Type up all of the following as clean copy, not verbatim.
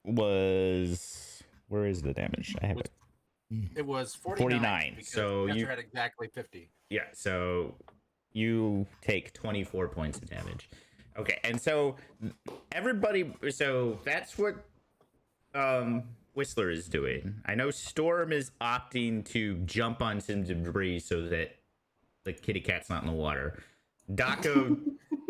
was where is the damage? I have it. It was 49. So Chester you had exactly 50. yeah. So you take 24 points of damage. Okay, and so everybody. So that's what Whistler is doing. I know Storm is opting to jump on some debris so that the kitty cat's not in the water. Daco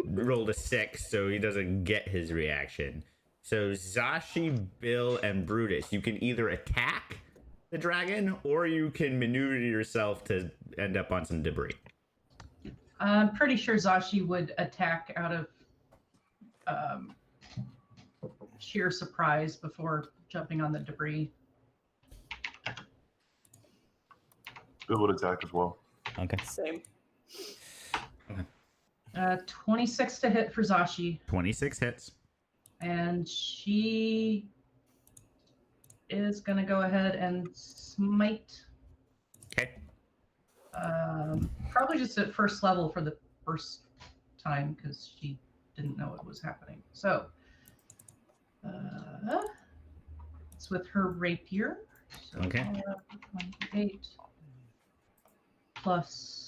rolled a 6, so he doesn't get his reaction. So Zashi, Bill, and Brutus, you can either attack the dragon or you can maneuver yourself to end up on some debris. I'm pretty sure Zashi would attack out of sheer surprise before jumping on the debris. Bill would attack as well. Okay. Same. 26 to hit for Zashi. 26 hits. And she is going to go ahead and smite. Okay. Probably just at first level for the first time because she didn't know it was happening. So it's with her rapier. So Okay. 28 plus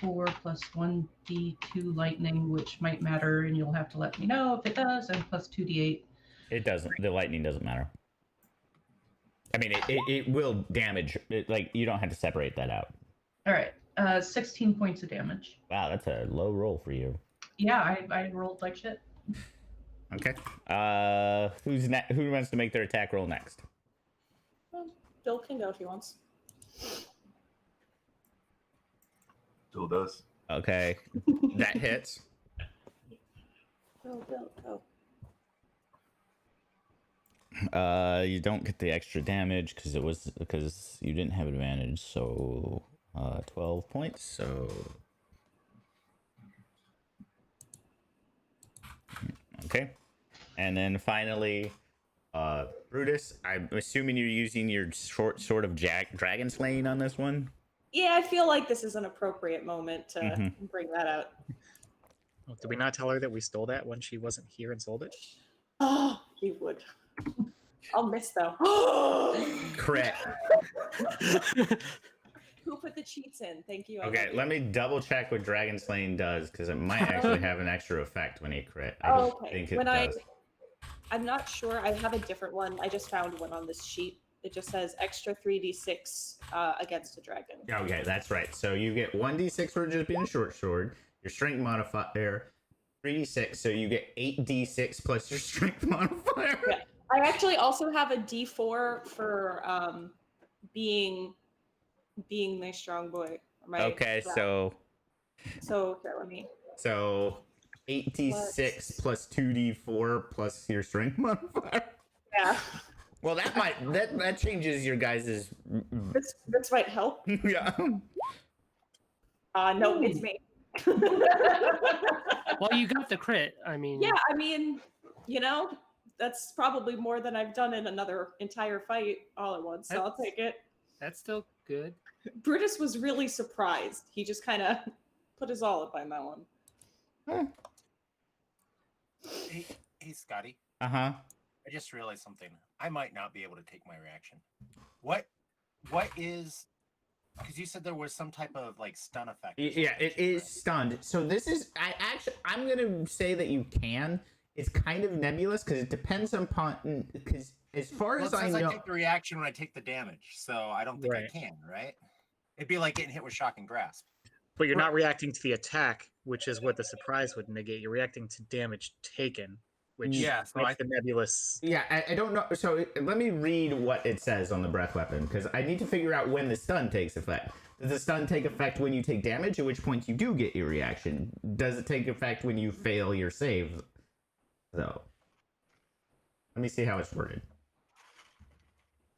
4 plus 1d2 lightning, which might matter, and you'll have to let me know if it does, and plus 2d8. It doesn't. The lightning doesn't matter. I mean, it will damage. Like, you don't have to separate that out. All right. 16 points of damage. Wow, that's a low roll for you. Yeah, I rolled like shit. Okay. Who wants to make their attack roll next? Bill can go if he wants. Bill does. Okay. That hits. Bill, go. You don't get the extra damage because you didn't have advantage. So 12 points. So okay. And then finally, Brutus, I'm assuming you're using your short sword of dragon slaying on this one. Yeah, I feel like this is an appropriate moment to bring that out. Oh, did we not tell her that we stole that when she wasn't here and sold it? Oh, he would. I'll miss though. Crit. Who put the cheats in? Thank you. Okay, let me double check what dragon slaying does because it might actually have an extra effect when he crit. I don't think it does. I'm not sure. I have a different one. I just found one on this sheet. It just says extra 3d6 against a dragon. Okay, that's right. So you get 1d6 for just being a short sword. Your strength modifier 3d6, so you get 8d6 plus your strength modifier. Yeah. I actually also have a d4 for being my strong boy. Okay, so here, let me. So 8d6 plus 2d4 plus your strength modifier. Yeah. Well, that changes your guys's. This might help. Yeah. No, it's me. Well, you got the crit. I mean. Yeah, I mean, that's probably more than I've done in another entire fight all at once. So I'll take it. That's still good. Brutus was really surprised. He just kind of put his all up on that one. Hey, Scotty. Uh-huh. I just realized something. I might not be able to take my reaction. What is... Because you said there was some type of, like, stun effect. Yeah, it is stunned. So this is... I'm going to say that you can. It's kind of nebulous because it depends upon... Because as far as I know... I take the reaction when I take the damage, so I don't think I can, right? It'd be like getting hit with shock and grasp. But you're not reacting to the attack, which is what the surprise would negate. You're reacting to damage taken, which makes the nebulous... Yeah, I don't know. So let me read what it says on the breath weapon, because I need to figure out when the stun takes effect. Does the stun take effect when you take damage, at which point you do get your reaction? Does it take effect when you fail your save, though? Let me see how it's worded.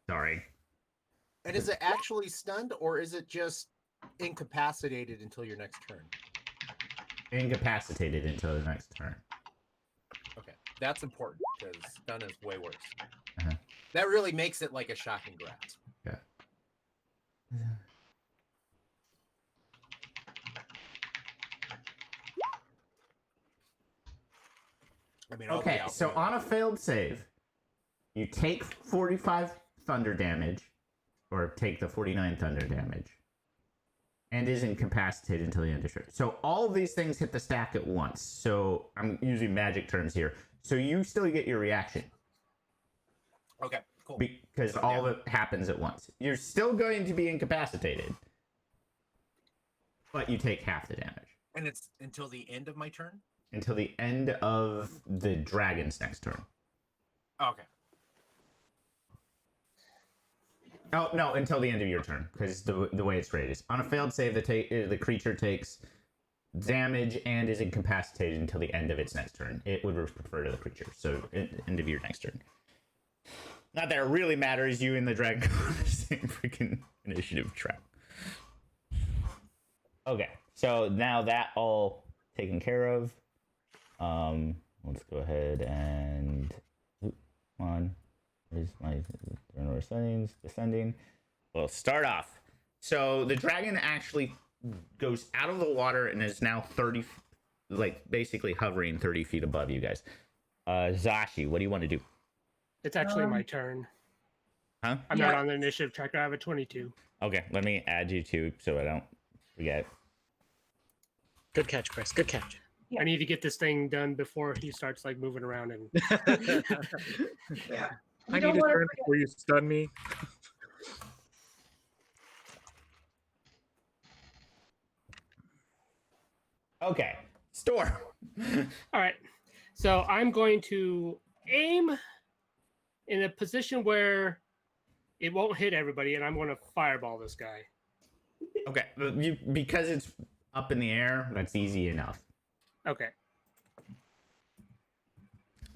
Sorry. And is it actually stunned, or is it just incapacitated until your next turn? Incapacitated until the next turn. Okay, that's important, because stun is way worse. That really makes it like a shocking grasp. Yeah. I mean, okay, so on a failed save, You take 45 thunder damage, or take the 49 thunder damage, and is incapacitated until the end of turn. So all of these things hit the stack at once. So I'm using magic terms here. So you still get your reaction. Okay, cool. Because all of it happens at once. You're still going to be incapacitated, but you take half the damage. And it's until the end of my turn? Until the end of the dragon's next turn. Okay. Oh, no, until the end of your turn, because the way it's rated is on a failed save, the creature takes damage and is incapacitated until the end of its next turn. It would refer to the creature, so end of your next turn. Not that it really matters, you and the dragon go on the same freaking initiative track. Okay, so now that all taken care of. Let's go ahead and... Come on. Where's my turn settings? Descending. We'll start off. So the dragon actually goes out of the water and is now 30, like basically hovering 30 feet above you guys. Zashi, what do you want to do? It's actually my turn. Huh? I'm not on the initiative tracker. I have a 22. Okay, let me add you to so I don't forget. Good catch, Chris. Good catch. I need to get this thing done before he starts like moving around and. Yeah. I need to turn before you stun me. Okay, Storm. All right, so I'm going to aim in a position where it won't hit everybody, and I'm going to fireball this guy. Okay, because it's up in the air, that's easy enough. Okay.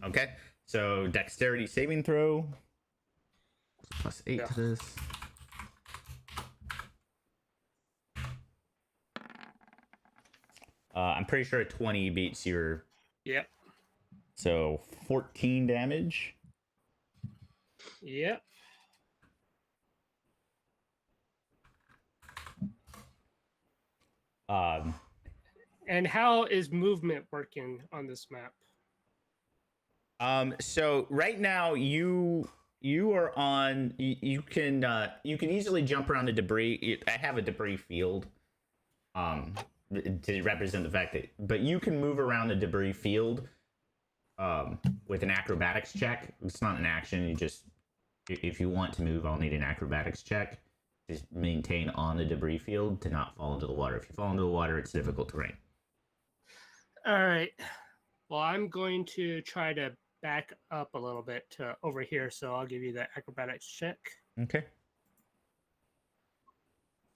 Okay, so dexterity saving throw. Plus 8 to this. I'm pretty sure a 20 beats your... Yep. So 14 damage. Yep. And how is movement working on this map? So right now you are on. You can easily jump around the debris. I have a debris field. To represent the fact that, but you can move around the debris field. With an acrobatics check. It's not an action. You just, if you want to move, I'll need an acrobatics check. Just maintain on the debris field to not fall into the water. If you fall into the water, it's difficult terrain. All right. Well, I'm going to try to back up a little bit to over here, so I'll give you the acrobatics check. Okay.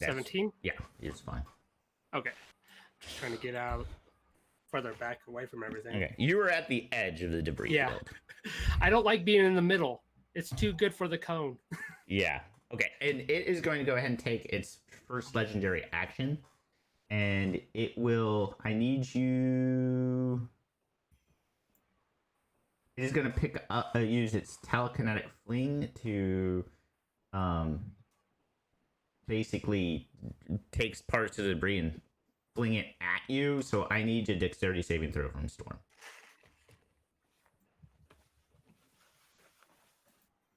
17? Yeah, it's fine. Okay. Just trying to get out further back away from everything. Okay. You were at the edge of the debris field. I don't like being in the middle. It's too good for the cone. Yeah. Okay. And it is going to go ahead and take its first legendary action. And it will... I need you... It is going to pick up... use its telekinetic fling to... basically takes parts of the debris and fling it at you. So I need a dexterity saving throw from Storm.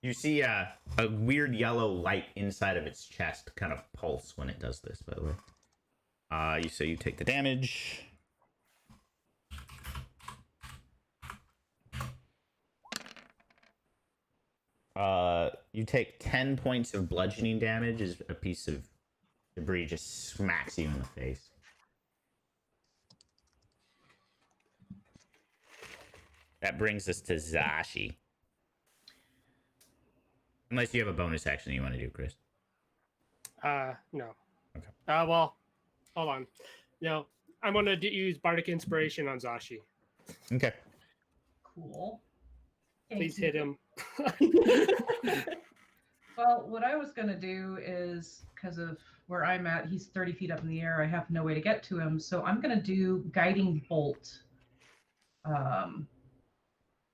You see a weird yellow light inside of its chest kind of pulse when it does this, by the way. So you take the damage. You take 10 points of bludgeoning damage as a piece of debris just smacks you in the face. That brings us to Zashi. Unless you have a bonus action you want to do, Chris. No. Okay. Well, hold on. No, I'm going to use Bardic Inspiration on Zashi. Okay. Cool. Please hit him. Well, what I was going to do is, because of where I'm at, he's 30 feet up in the air. I have no way to get to him. So I'm going to do Guiding Bolt.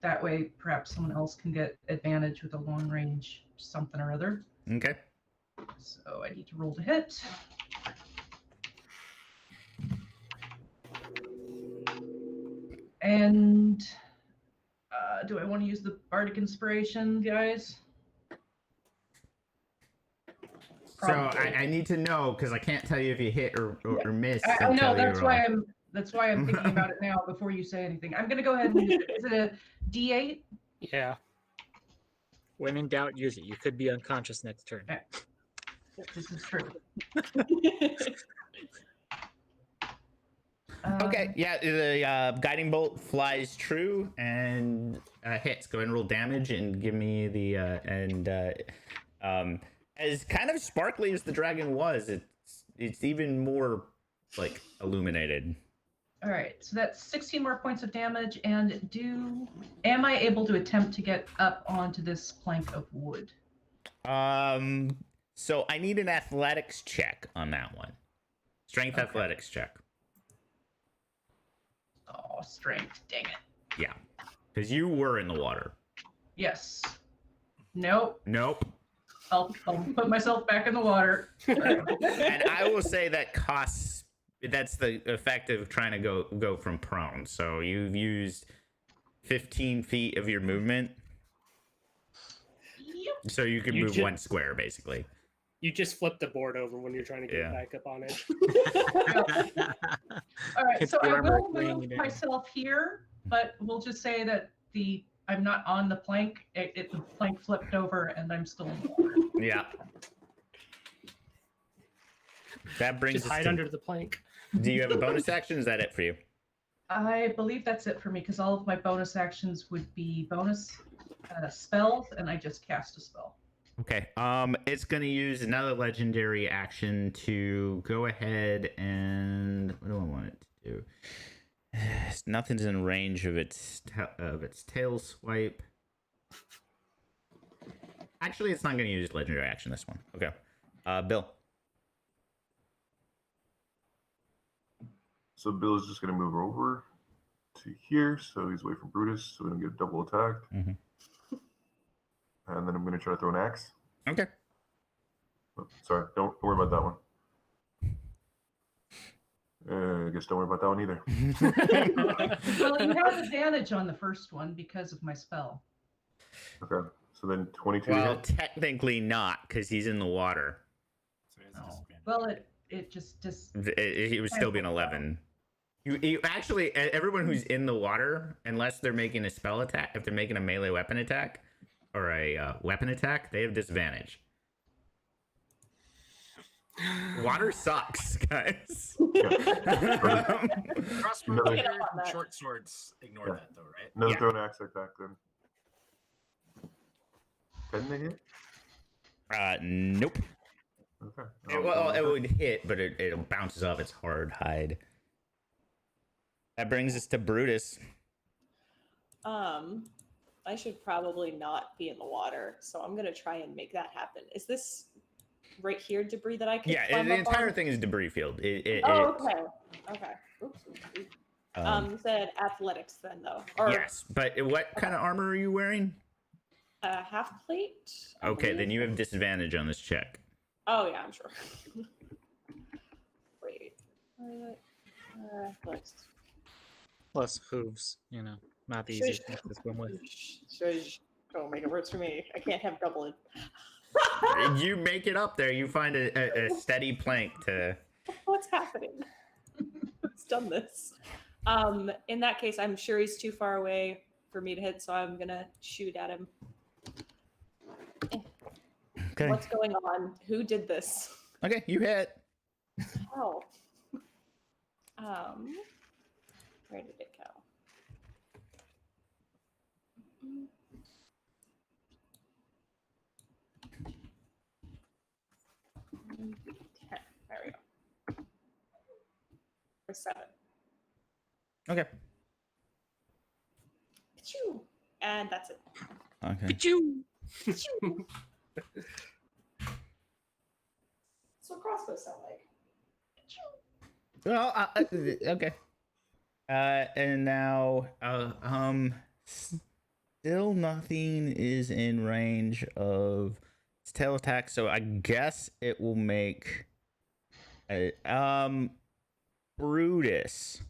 That way, perhaps someone else can get advantage with a long range something or other. Okay. So I need to roll to hit. And Do I want to use the Bardic Inspiration, guys? So I need to know because I can't tell you if you hit or miss. I know until you that's roll. why I'm thinking about it now before you say anything. I'm gonna go ahead and use it. Is it a D8? Yeah. When in doubt, use it. You could be unconscious next turn. Okay. This is true. Okay, yeah, the guiding bolt flies true and hits. Go ahead and roll damage and give me the as kind of sparkly as the dragon was, it's even more like illuminated. All right, so that's 16 more points of damage. And am I able to attempt to get up onto this plank of wood? So I need an athletics check on that one. Strength Okay. athletics check. Oh, strength. Dang it. Yeah, because you were in the water. Yes. Nope. Nope. I'll put myself back in the water. And I will say that costs. That's the effect of trying to go from prone. So you've used 15 feet of your movement. Yep. So you can You move ju- 1 square, basically. You just flip the board over when you're trying to get Yeah. back up on it. All right, Hit so the I armor, will weighing move it in. myself here, but we'll just say that I'm not on the plank. The plank flipped over, and I'm still in the water. Yeah. That brings Just us hide to, under the plank. do you have a bonus action? Is that it for you? I believe that's it for me because all of my bonus actions would be bonus spells, and I just cast a spell. Okay. It's gonna use another legendary action to go ahead and what do I want it to do? Nothing's in range of its tail swipe. Actually, it's not gonna use legendary action this one. Okay. Bill. So Bill is just going to move over to here, so he's away from Brutus, so we don't get double attacked. Mhm. And then I'm going to try to throw an axe. Okay. Oh, sorry, don't worry about that one. I guess don't worry about that one either. Well, you have advantage on the first one because of my spell. Okay, so then 22 Well, hit. technically not, because he's in the water. So it's No. disadvantage. Well, it just It would still be an 11. You actually, everyone who's in the water, unless they're making a spell attack, if they're making a melee weapon attack or a weapon attack, they have disadvantage. Water sucks, guys. Crossbow Another- dagger and short swords. Ignore Yeah. that though, right? Another Yeah. throw an axe attack then. 10 to hit? Nope. Okay. It would hit, but it bounces off its hard hide. That brings us to Brutus. I should probably not be in the water, so I'm gonna try and make that happen. Is this right here debris that I can? Yeah, climb the up entire on? thing is debris field. Oh, okay. Okay. Oops. You said athletics then, though. Or Yes, but what kind of armor are you wearing? half plate. I Okay, then believe. you have disadvantage on this check. Oh yeah, I'm sure. Wait. Athletics. Plus hooves, not the easiest thing to swim with. Shush. Don't make it worse for me. I can't have double it. You make it up there. You find a steady plank to. What's happening? Who's done this? In that case, I'm sure he's too far away for me to hit, so I'm gonna shoot at him. Okay. What's going on? Who did this? Okay, you hit. Oh. Where did it go? There we go. For 7. Okay. Achoo. And that's it. Okay. Achoo. That's what crossbows sound like. Well, okay. And now, still nothing is in range of its tail attack, so I guess it will make. Brutus.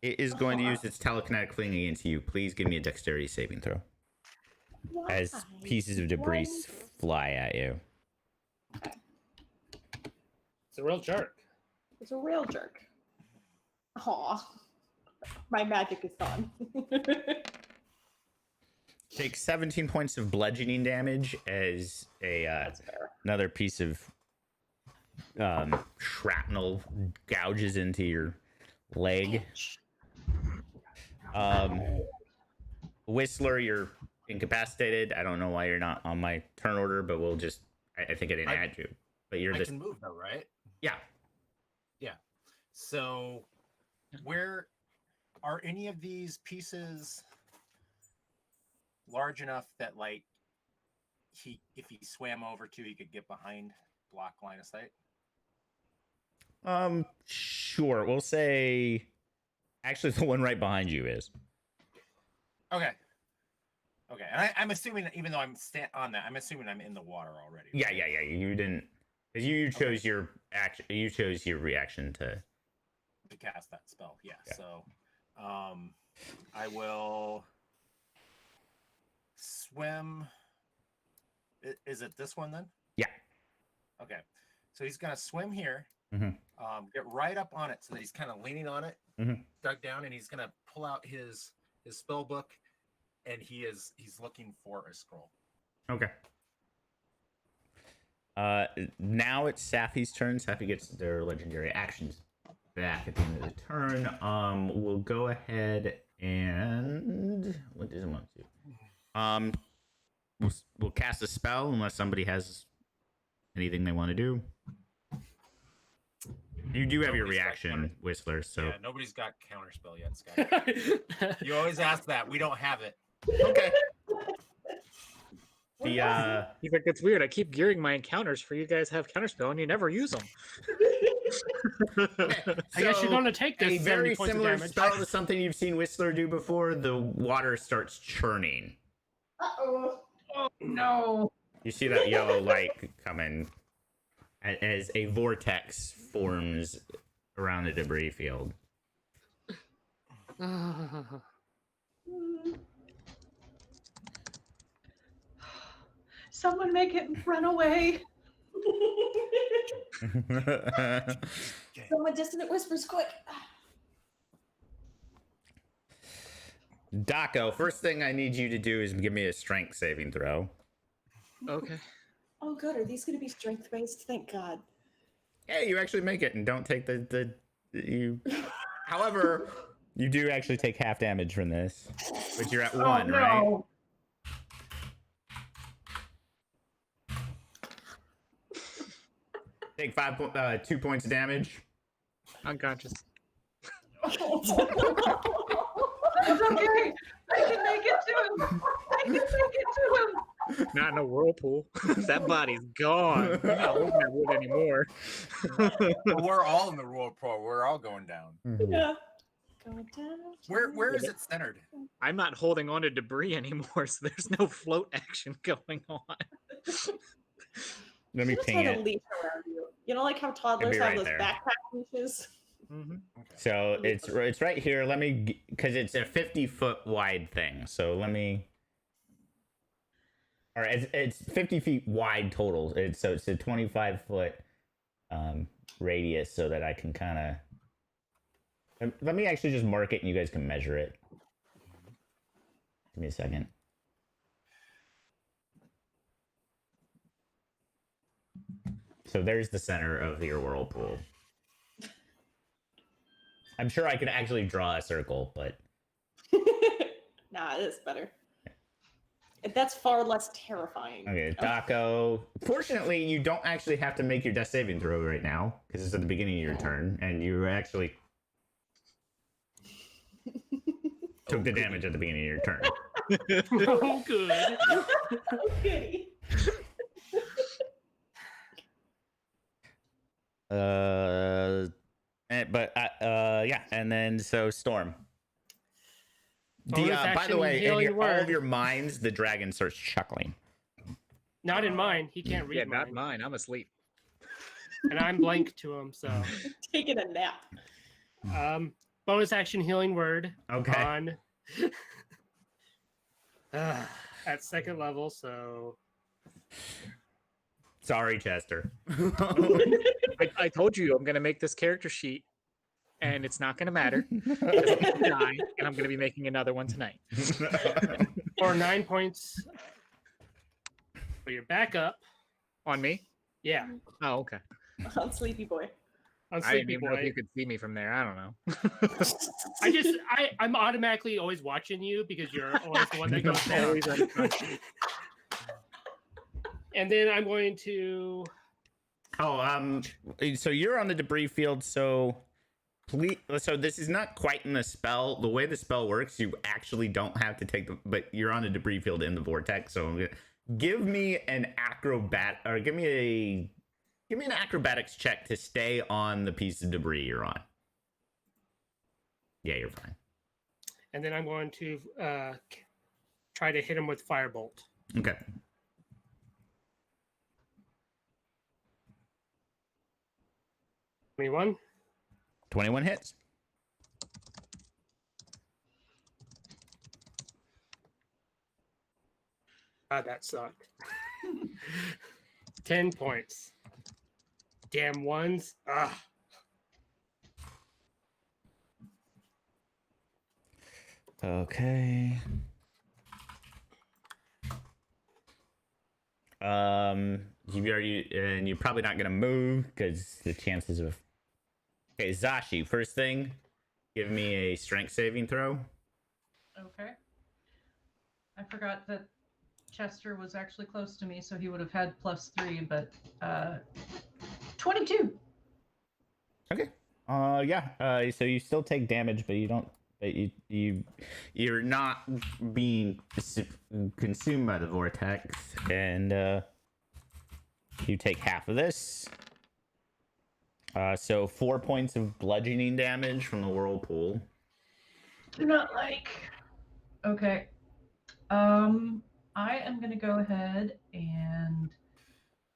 It is going to use its telekinetic fling against you. Please give me a dexterity saving throw. As Why? pieces of debris fly at you. It's a real jerk. It's a real jerk. Aw. My magic is gone. Take 17 points of bludgeoning damage as That's fair. another piece of shrapnel gouges into your leg. Whistler, you're incapacitated. I don't know why you're not on my turn order, but we'll just. I think I didn't add you. But you're I this. can move though, right? Yeah. So, where are any of these pieces large enough that, like, if he swam over to, he could get behind, block line of sight? Sure. We'll say. Actually, the one right behind you is. Okay. And I'm assuming, even though I'm on that, I'm assuming I'm in the water already. Yeah. You didn't. Because you chose your action. You chose your reaction to cast that spell. Yeah. So, I will swim. Is it this one then? Yeah. Okay. So he's gonna swim here. Mhm. Get right up on it so that he's kind of leaning on it, Mhm. dug down, and he's gonna pull out his spell book, and he's looking for a scroll. Okay. Now it's Saphy's turn. Saphy gets their legendary actions back at the end of the turn. We'll go ahead and what does it want to? We'll cast a spell unless somebody has anything they want to do. You do have your reaction, Whistler. So Yeah, nobody's got counterspell yet, Scott. You always ask that. We don't have it. okay. He's like, it's weird. I keep gearing my encounters for you guys have counterspell and you never use them. I guess you're going to take this a 70 very points of similar damage. spell to something you've seen Whistler do before. The water starts churning. Oh no. You see that yellow light coming as a vortex forms around the debris field. Someone make it run away. Someone dissonant whispers quick. Daco, first thing I need you to do is give me a strength saving throw. Okay. Oh, good. Are these going to be strength based? Thank God. Yeah, you actually make it and don't take you. However, you do actually take half damage from this, but you're at one, no. right? Take 2 points of damage. Unconscious. It's okay. I can make it to him. I can make it to him. Not in a whirlpool. That body's gone. We're not holding that wood anymore. Well, we're all in the whirlpool. We're all going down. Yeah. Going down. Where is it centered? I'm not holding on to debris anymore, so there's no float action going on. Let me Just ping had a it. leash around you. You know, like how toddlers be have right those there. backpack leashes? Mm-hmm. So it's right here. Let me, because it's a 50-foot wide thing. So let me. Or it's 50 feet wide total. It's a 25-foot radius, so that I can kind of. Let me actually just mark it, and you guys can measure it. Give me a second. So there's the center of your whirlpool. I'm sure I could actually draw a circle, but Nah, it is better. That's far less terrifying. okay, Daco. Fortunately, you don't actually have to make your death saving throw right now because it's at the beginning of your turn, and you actually took the damage at the beginning of your turn. Oh, good. Okay. Yeah, and then so Storm. Bonus By the action, way, heal in your all of word. your minds, the dragon starts chuckling. Not in mine. He can't read Yeah, mine. not mine. I'm asleep. And I'm blank to him, so. Taking a nap. bonus action healing word Okay. on at second level. So Sorry, Chester. I told you I'm gonna make this character sheet, and it's not gonna matter. Just need to die, and I'm gonna be making another one tonight. for 9 points. So you're back up. On me? Yeah, Oh, okay. On Sleepy Boy. on I didn't Sleepy even know if Boy. you could see me from there. I don't know. I'm automatically always watching you because you're always the one that goes down. Always on front. And then I'm going to. So you're on the debris field. So please. So this is not quite in the spell. The way the spell works, you actually don't have to take the. But you're on the debris field in the vortex. So give me an give me an acrobatics check to stay on the piece of debris you're on. Yeah, you're fine. And then I'm going to try to hit him with Firebolt. Okay. Anyone? 21 hits. That sucked. 10 points. Damn ones. Ah. Okay. You're probably not gonna move because the chances of. Okay, Zashi. First thing, give me a strength saving throw. Okay. I forgot that Chester was actually close to me, so he would have had +3, but 22. Okay. Yeah. So you still take damage, but you don't. But you're not being consumed by the vortex, and you take half of this. So 4 points of bludgeoning damage from the whirlpool. Do not like. Okay. I am going to go ahead and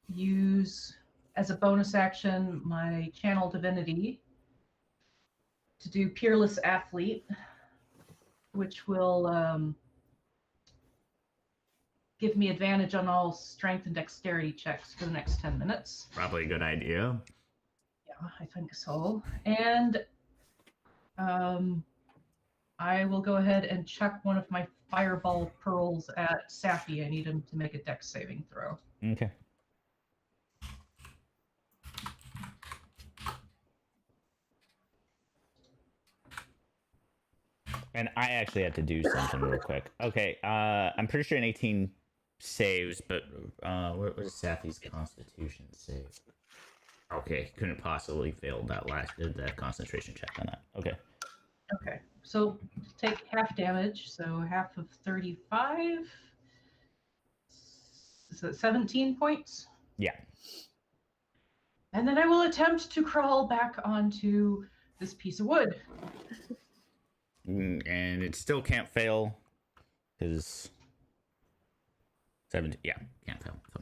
use, as a bonus action, my Channel Divinity to do Peerless Athlete, which will give me advantage on all strength and dexterity checks for the next 10 minutes. Probably a good idea. Yeah, I think so. And I will go ahead and chuck one of my fireball pearls at Saphy. I need him to make a dex saving throw. Okay. And I actually have to do something real quick. Okay, I'm pretty sure an 18 saves, but what was Saphy's Constitution save? Okay, couldn't possibly fail that concentration check on that. Okay. Okay, so take half damage, so half of 35. So 17 points. Yeah. And then I will attempt to crawl back onto this piece of wood. And it still can't fail because 17. Yeah, can't fail. So.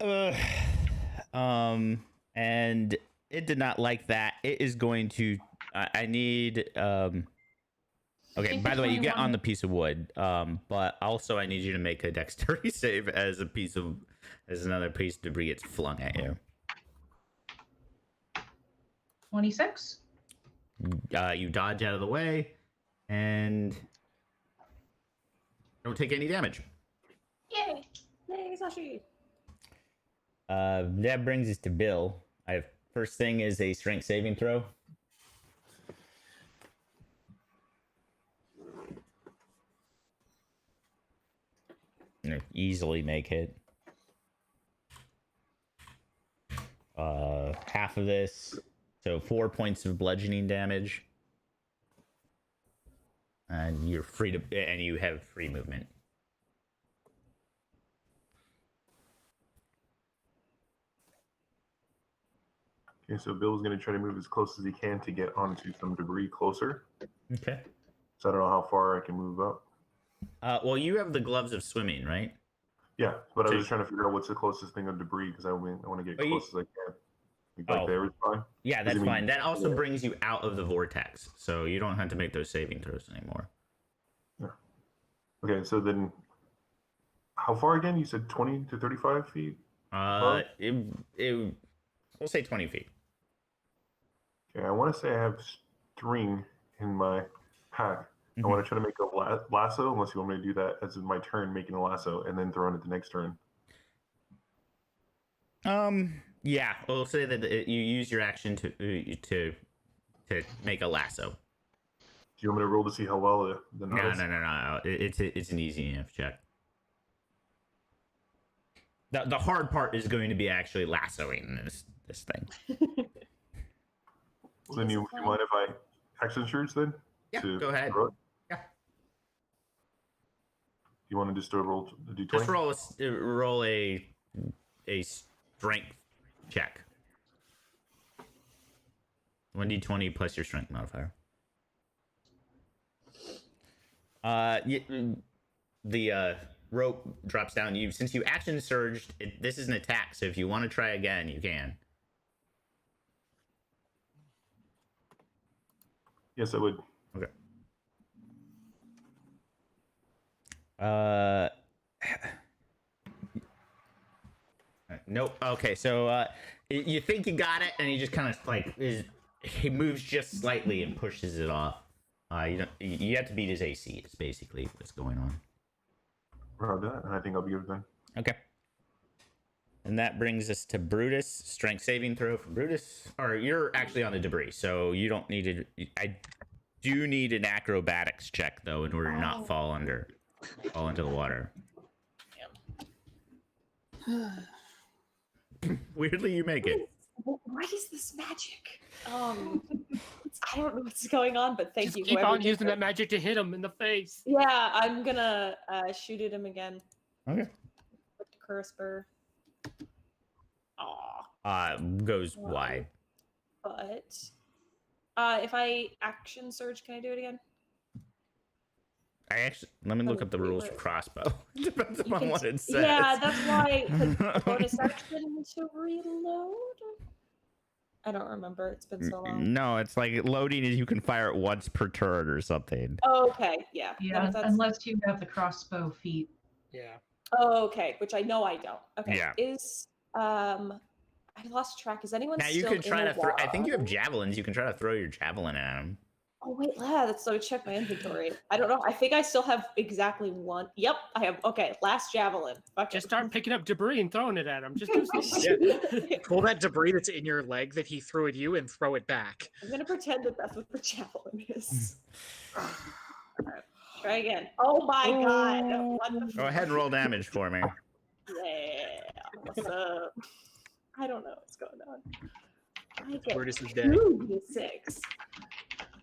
Okay. And it did not like that. It is going to. I need. Okay. By the way, you get on the piece of wood. But also I need you to make a dexterity save as another piece of debris gets flung at you. 26. You dodge out of the way and don't take any damage. Yay! Yay, Sashi! That brings us to Bill. First thing is a strength saving throw. Easily make it. Half of this. So 4 points of bludgeoning damage. And you're free to, and you have free movement. Okay, so Bill's going to try to move as close as he can to get onto some debris closer. Okay. So I don't know how far I can move up. Well, you have the gloves of swimming, right? Yeah, but I So- was just trying to figure out what's the closest thing of debris because I want to get Well, you- close as I can. Like Oh. there is fine. Yeah, Does that's it mean- fine. That also brings you out of the vortex, so you don't have to make those saving throws anymore. Okay, so then how far again? You said 20 to 35 feet? We'll say 20 feet. Okay, I want to say I have string in my pack. I want to try to make a lasso, unless you want me to do that as in my turn, making a lasso, and then throwing it the next turn. Yeah, we'll say that you use your action to make a lasso. Do you want me to roll to see how well the No. It's an easy enough check. The hard part is going to be actually lassoing this thing. Well, then you mind if I action surge then? Yeah, To go ahead. throw it? Yeah. You want to just roll a d20? Just roll a strength check. 1d20 plus your strength modifier. The rope drops down. Since you action surged, this is an attack. So if you want to try again, you can. Yes, I would. Okay. Nope. Okay, so you think you got it, and he just kind of he moves just slightly and pushes it off. You have to beat his AC. Is basically what's going on. Roger that, and I think I'll be good then. Okay. And that brings us to Brutus. Strength saving throw for Brutus. Or you're actually on the debris, so you don't need to. I do need an acrobatics check though in order to not fall into the water. Weirdly, you make it. What is this magic? I don't know what's going on, but thank Just you. keep whoever on did using this. that magic to hit him in the face. Yeah, I'm gonna shoot at him again Okay. with the curse spur. Aw, Goes wide. but if I action surge, can I do it again? Let me look up the rules for crossbow. Depends You on can what it says. Yeah, that's why. 'Cause bonus action to reload. I don't remember. It's been so long. No, it's like loading is you can fire it once per turn or something. Oh, okay, yeah. Then Yeah, if that's- unless you have the crossbow feat. Yeah. Oh, okay, which I know I don't. Okay. Yeah. Is I lost track. Is anyone Now you still could try in to a throw. I think you have water? javelins. You can try to throw your javelin at him. Oh wait, let's go check my inventory. I don't know. I think I still have exactly one. Yep, I have. Okay, last javelin. Fuck Just it. start picking up debris and throwing it at him. Just do something. Pull that debris that's in your leg that he threw at you and throw it back. I'm gonna pretend that that's what the javelin is. Alright, try again. Oh my god! What the Go ahead and roll damage for me. Yeah. What's up? I don't know what's going on. I get Brutus is dead. 2d6.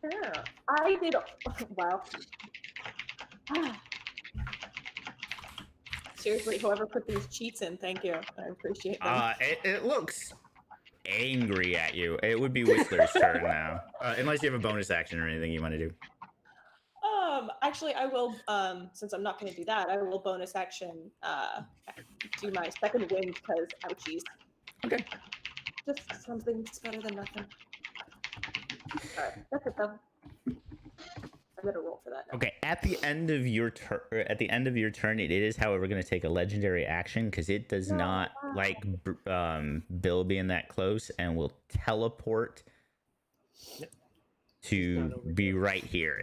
Yeah. I did. Wow. Seriously, whoever put these cheats in, thank you. I appreciate them. It looks angry at you. It would be Whistler's turn now, unless you have a bonus action or anything you want to do. Actually, I will. Since I'm not going to do that, I will bonus action. Do my second wind because ouchies. Okay. Just something's better than nothing. All right, that's it though. I'm gonna roll for that. Now. Okay. At the end of your turn, it is, however, going to take a legendary action because it does not like Bill being that close and will teleport to be right here.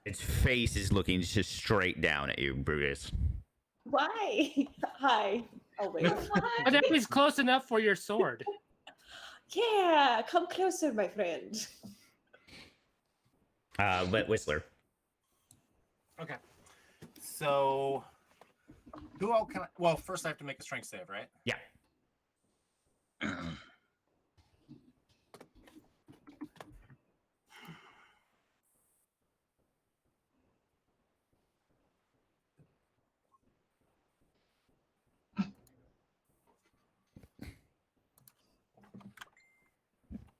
Its face is looking just straight down at you, Brutus. Why? Hi. Oh wait. But that is close enough for your sword. Yeah, come closer, my friend. But Whistler. Okay. So, who all can I? Well, first I have to make a strength save, right? Yeah.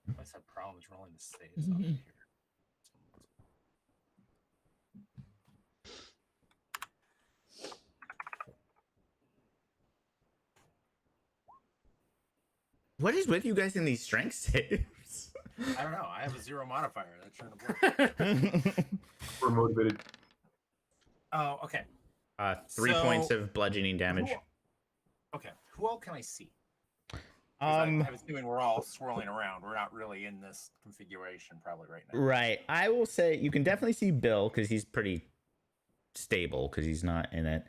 I just have problems rolling the saves up here. What is with you guys in these strength saves? I don't know. I have a 0 modifier. That shouldn't have worked. We're motivated. Oh, okay. 3 So- points of bludgeoning damage. Okay. Who all can I see? 'Cause I Um, was doing. We're all swirling around. We're not really in this configuration probably right now. right. I will say you can definitely see Bill because he's pretty stable because he's not in it.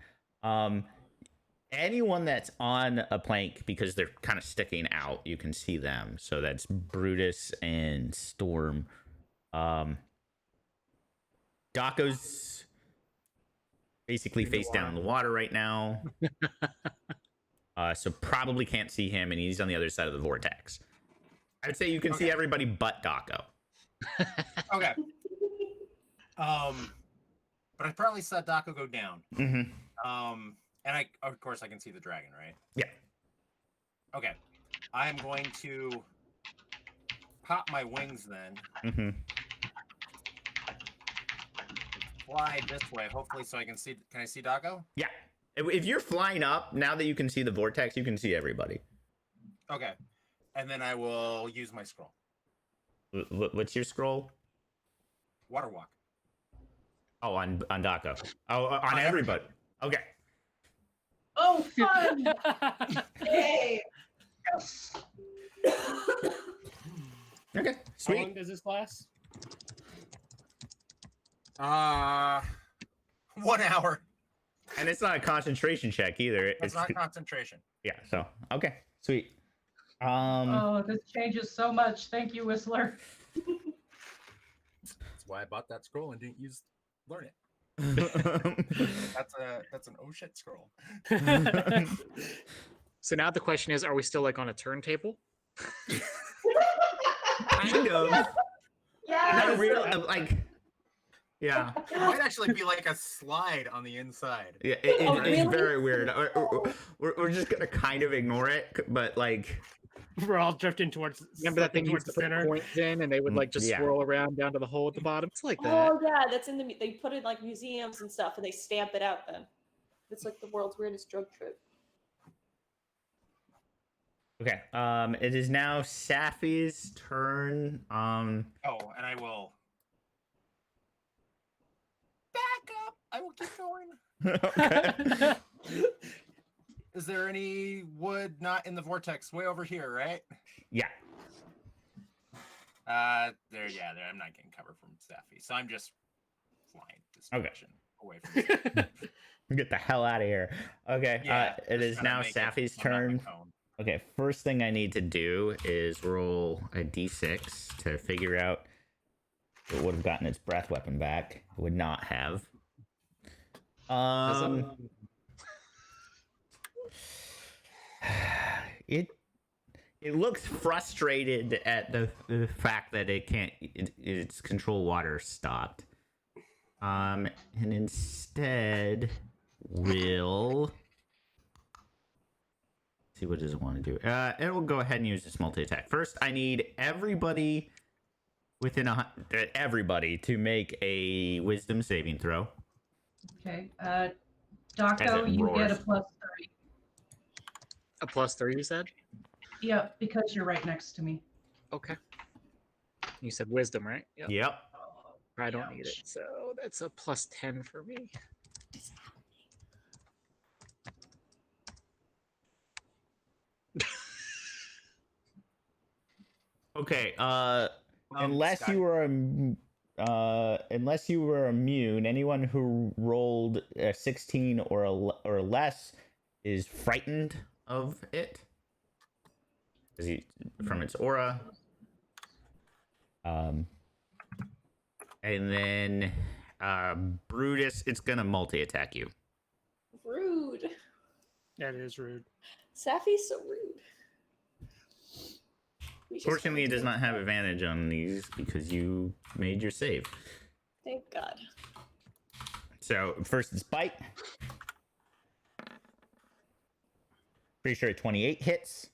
Anyone that's on a plank because they're kind of sticking out, you can see them. So that's Brutus and Storm. Daco's basically In the face down in the water right now. So probably can't see him, and he's on the other side of the vortex. I would say you can see Okay. everybody but Daco. Okay. But I probably saw Daco go down. Mm-hmm. And I, of course, I can see the dragon, right? Yeah. Okay. I'm going to pop my wings then, Mm-hmm. fly this way, hopefully, so I can see. Can I see Daco? Yeah. If you're flying up, now that you can see the vortex, you can see everybody. Okay. And then I will use my scroll. What's your scroll? Water walk. Oh, on Daco. Oh, on On everybody. Okay. Oh, fun! Yay! Okay. How Sweet. long does this last? 1 hour. And it's not a concentration check either. It's It's not concentration. yeah. So okay. Sweet. Oh, this changes so much. Thank you, Whistler. That's why I bought that scroll and didn't learn it. That's an oh shit scroll. So now the question is, are we still like on a turntable? kind of. Yeah. Not real. Like. Yeah. It might actually be like a slide on the inside. Yeah. Oh, It's really? very weird. We're just gonna kind of ignore it, but like. We're all drifting towards. Remember that thing you towards used the to put center. points in, and they would like just Yeah. swirl around down to the hole at the bottom. It's like that. Oh yeah, that's in the. They put it in like museums and stuff, and they stamp it out. Then it's like the world's weirdest drug trip. Okay. It is now Saphy's turn. Oh, and I will back up. I will keep going. Okay. Is there any wood not in the vortex? Way over here, right? Yeah. There. I'm not getting cover from Saphy, so I'm just flying this Okay. direction away from Saphy. Get the hell out of here. Okay. Yeah, It just is trying to now make it Saphy's on that turn. cone. Okay. First thing I need to do is roll a d6 to figure out if it would have gotten its breath weapon back. It would not have. It looks frustrated at the fact that its control water stopped. And instead will see what does it want to do. It will go ahead and use this multi-attack. First, I need everybody within everybody to make a wisdom saving throw. Okay. As Daco, it you get a roars. +3. A +3, you said? Yep, because you're right next to me. Okay. You said wisdom, right? Yep. Yep. I don't need it, so that's a +10 for me. Okay. Unless Scott, you were immune, anyone who rolled a 16 or less is frightened of it. From its aura. And then Brutus, it's gonna multi-attack you. Rude. That is rude. Saphy's so rude. We just Fortunately, it wanted does to- not have advantage on these because you made your save. Thank God. So first it's bite. Pretty sure 28 hits.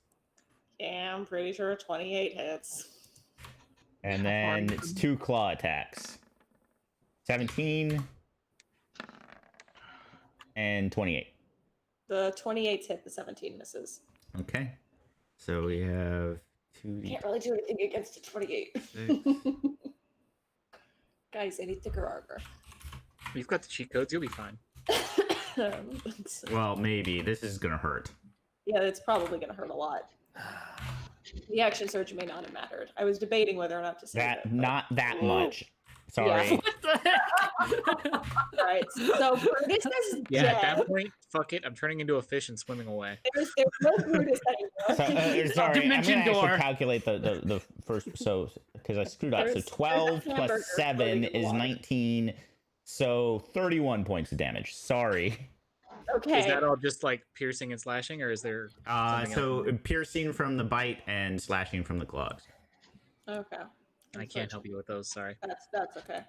Yeah, I'm pretty sure 28 hits. And then it's 2 claw attacks. 17 and 28. The 28 hit, the 17 misses. Okay. So we have 2. Can't really do anything against a 28. Guys, I need thicker armor. You've got the cheat codes. You'll be fine. Well, maybe this is gonna hurt. Yeah, it's probably going to hurt a lot. The action surge may not have mattered. I was debating whether or not to say That but- not that much. Yeah. Sorry. What the heck? All right, so Brutus is Yeah, at dead. that point, fuck it. I'm turning into a fish and swimming away. There's no Brutus So, anymore. sorry, Dimension I'm gonna door. actually calculate the first. So because I screwed up. So There's 12 a hamburger plus 7 floating in the is water. 19. So 31 points of damage. Sorry. Okay. Is that all just like piercing and slashing, or is there? something So else? piercing from the bite and slashing from the claws. Okay. I can't help you with those. Sorry. That's okay.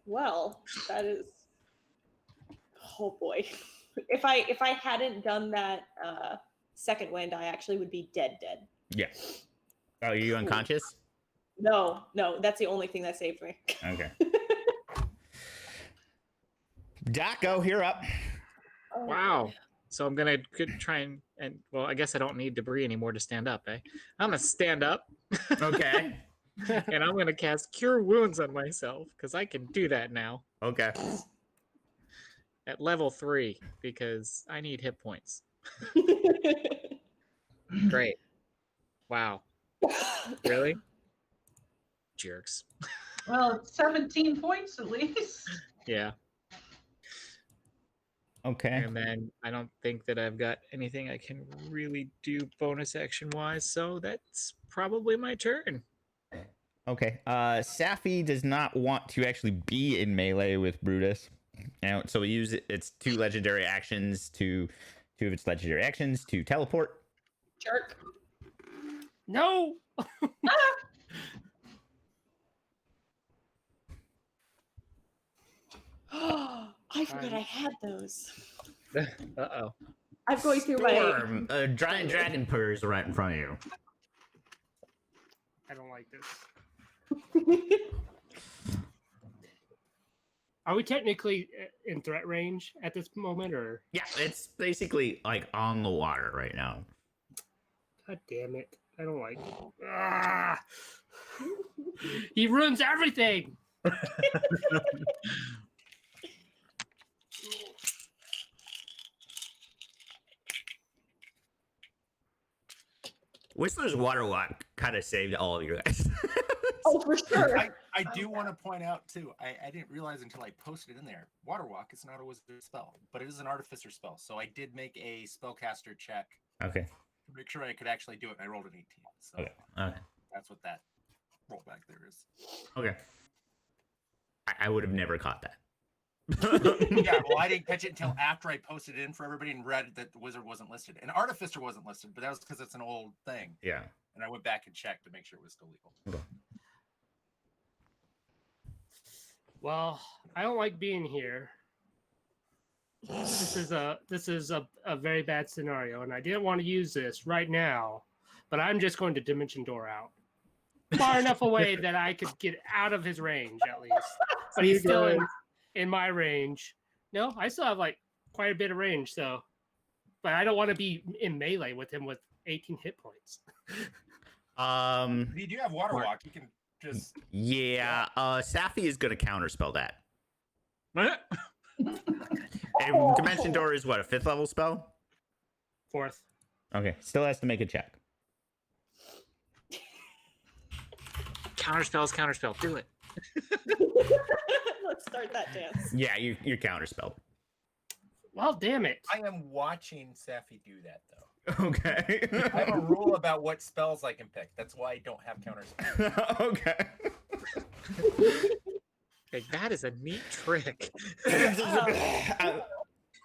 Well, that is. Oh boy, if I hadn't done that second wind, I actually would be dead. Yeah. Oh, are you unconscious? No, that's the only thing that saved me. Okay. Daco, you're up. Oh, Wow. So I'm gonna try and well, I guess I don't need debris anymore to stand up, eh? I'm gonna stand up Okay. and I'm gonna cast Cure Wounds on myself because I can do that now Okay. at level 3 because I need hit points. Great. Wow. Really? Jerks. Well, it's 17 points at least. Yeah. Okay. And then I don't think that I've got anything I can really do bonus action wise, so that's probably my turn. Okay. Saphy does not want to actually be in melee with Brutus. And so we use its 2 legendary actions to 2 of its legendary actions to teleport. Jerk. No. I forgot I had those. Uh-oh. I'm going through my. Storm, a giant dragon purrs right in front of you. I don't like this. Are we technically in threat range at this moment, or? Yeah, it's basically like on the water right now. God damn it! I don't like it. Ah! He ruins everything. Whistler's water walk kind of saved all of you guys. Oh, for sure. I do want to point out too. I didn't realize until I posted it in there. Water walk is not a wizard spell, but it is an artificer spell. So I did make a spellcaster check Okay. to make sure I could actually do it, and I rolled an 18. So Okay. Okay. that's what that rollback there is. Okay. I would have never caught that. Yeah, well, I didn't catch it until after I posted it in for everybody and read that the wizard wasn't listed. And artificer wasn't listed, but that was because it's an old thing. Yeah. And I went back and checked to make sure it was still legal. Well, I don't like being here. This is a very bad scenario, and I didn't want to use this right now, but I'm just going to dimension door out far enough away that I could get out of his range at least. But he's still in my range. No, I still have like quite a bit of range, so. But I don't want to be in melee with him with 18 hit points. If you do have water walk, you can just. Yeah. Saphy is gonna counterspell that. What? And Dimension Door is what, a 5th level spell? 4th. Okay. Still has to make a check. Counterspell. Do it. Let's start that dance. Yeah, you're counterspelled. Well, damn it. I am watching Saphy do that though. Okay. I have a rule about what spells I can pick. That's why I don't have counterspell. Okay. Like, that is a neat trick.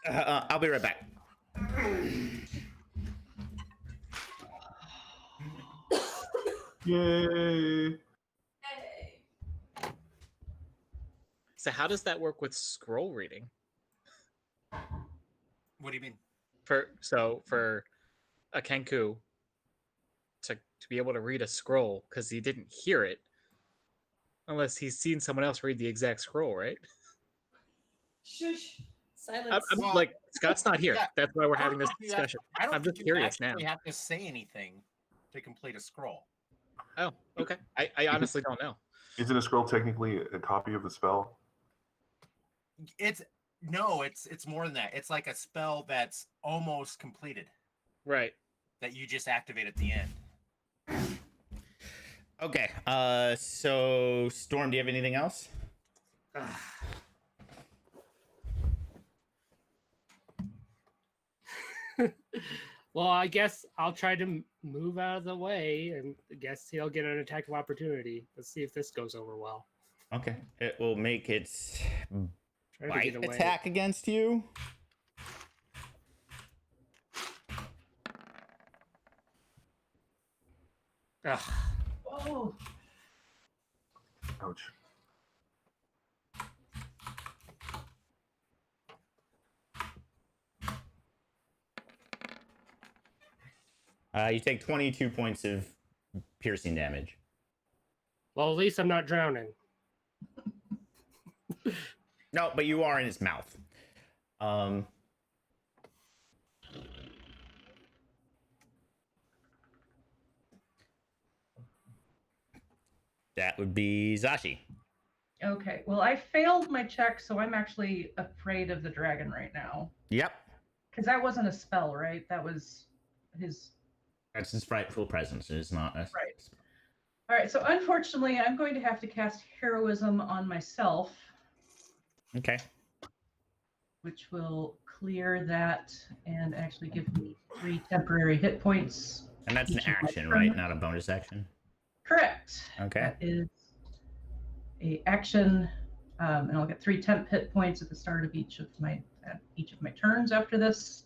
I'll be right back. Yay! So how does that work with scroll reading? What do you mean? For a Kenku to be able to read a scroll because he didn't hear it unless he's seen someone else read the exact scroll, right? Shush. Silence. I'm Well, like, Scott's not here. yeah. That's why we're I don't having this think you have- discussion. I don't I'm think just you curious now. actually have to say anything to complete a scroll. Oh, okay. I honestly don't know. Isn't a scroll technically a copy of the spell? It's more than that. It's like a spell that's almost completed Right. that you just activate at the end. Okay. So Storm, do you have anything else? Well, I guess I'll try to move out of the way, and I guess he'll get an attack of opportunity. Let's see if this goes over well. Okay. It will make its Try to bite get away. attack against you. Ugh. Oh, Ouch. You take 22 points of piercing damage. Well, at least I'm not drowning. No, but you are in its mouth. That would be Zashi. okay. Well, I failed my check, so I'm actually afraid of the dragon right now. Yep. Because that wasn't a spell, right? That was his. That's his frightful presence. It is not a... Right. All right. So unfortunately, I'm going to have to cast heroism on myself, Okay. which will clear that and actually give me 3 temporary hit points. And that's an Each of my action, turn. right? Not a bonus action. Correct. Okay. That is a action, and I'll get 3 temp hit points at the start of each of my turns after this.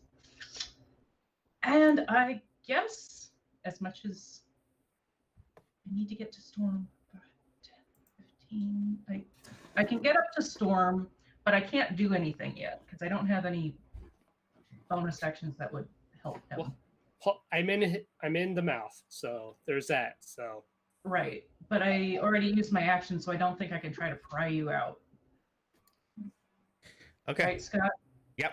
And I guess as much as I need to get to Storm, 5, 10, 15, I can get up to Storm, but I can't do anything yet because I don't have any bonus actions that would help him. Well, I'm in the mouth, so there's that. So Right, but I already used my action, so I don't think I can try to pry you out. Okay. Right, Scott? Yep.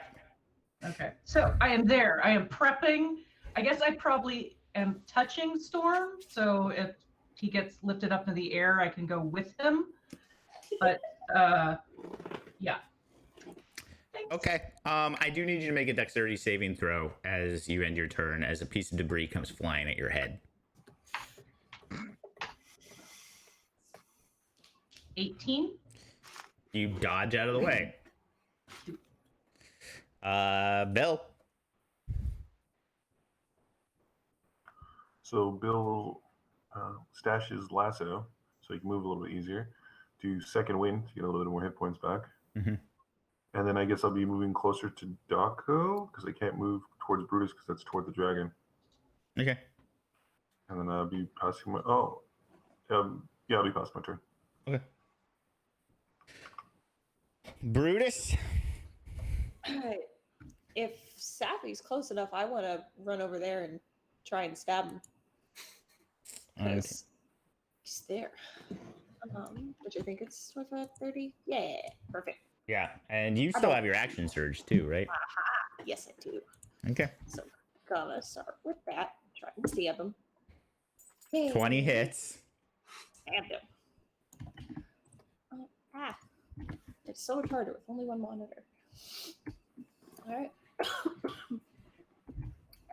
Okay, so I am there. I am prepping. I guess I probably am touching Storm, so if he gets lifted up in the air, I can go with him. But yeah. Thanks. Okay. I do need you to make a dexterity saving throw as you end your turn, as a piece of debris comes flying at your head. 18. You dodge out of the way. Bill. So Bill stashes lasso so he can move a little bit easier. Do second wind to get a little bit more hit points back. Mhm. And then I guess I'll be moving closer to Daco because I can't move towards Brutus because that's toward the dragon. Okay. And then I'll be passing my yeah, I'll be passing my turn. Okay. Brutus. All right. If Saphy's close enough, I want to run over there and try and stab him. Okay. Because he's there. Which I think it's with a 30. Yeah, perfect. Yeah, and you still have your action surge too, right? Aha, yes, I do. Okay. So gonna start with that. Try and stab him. 20 hits. Stabbed him. It's so much harder with only one monitor. All right.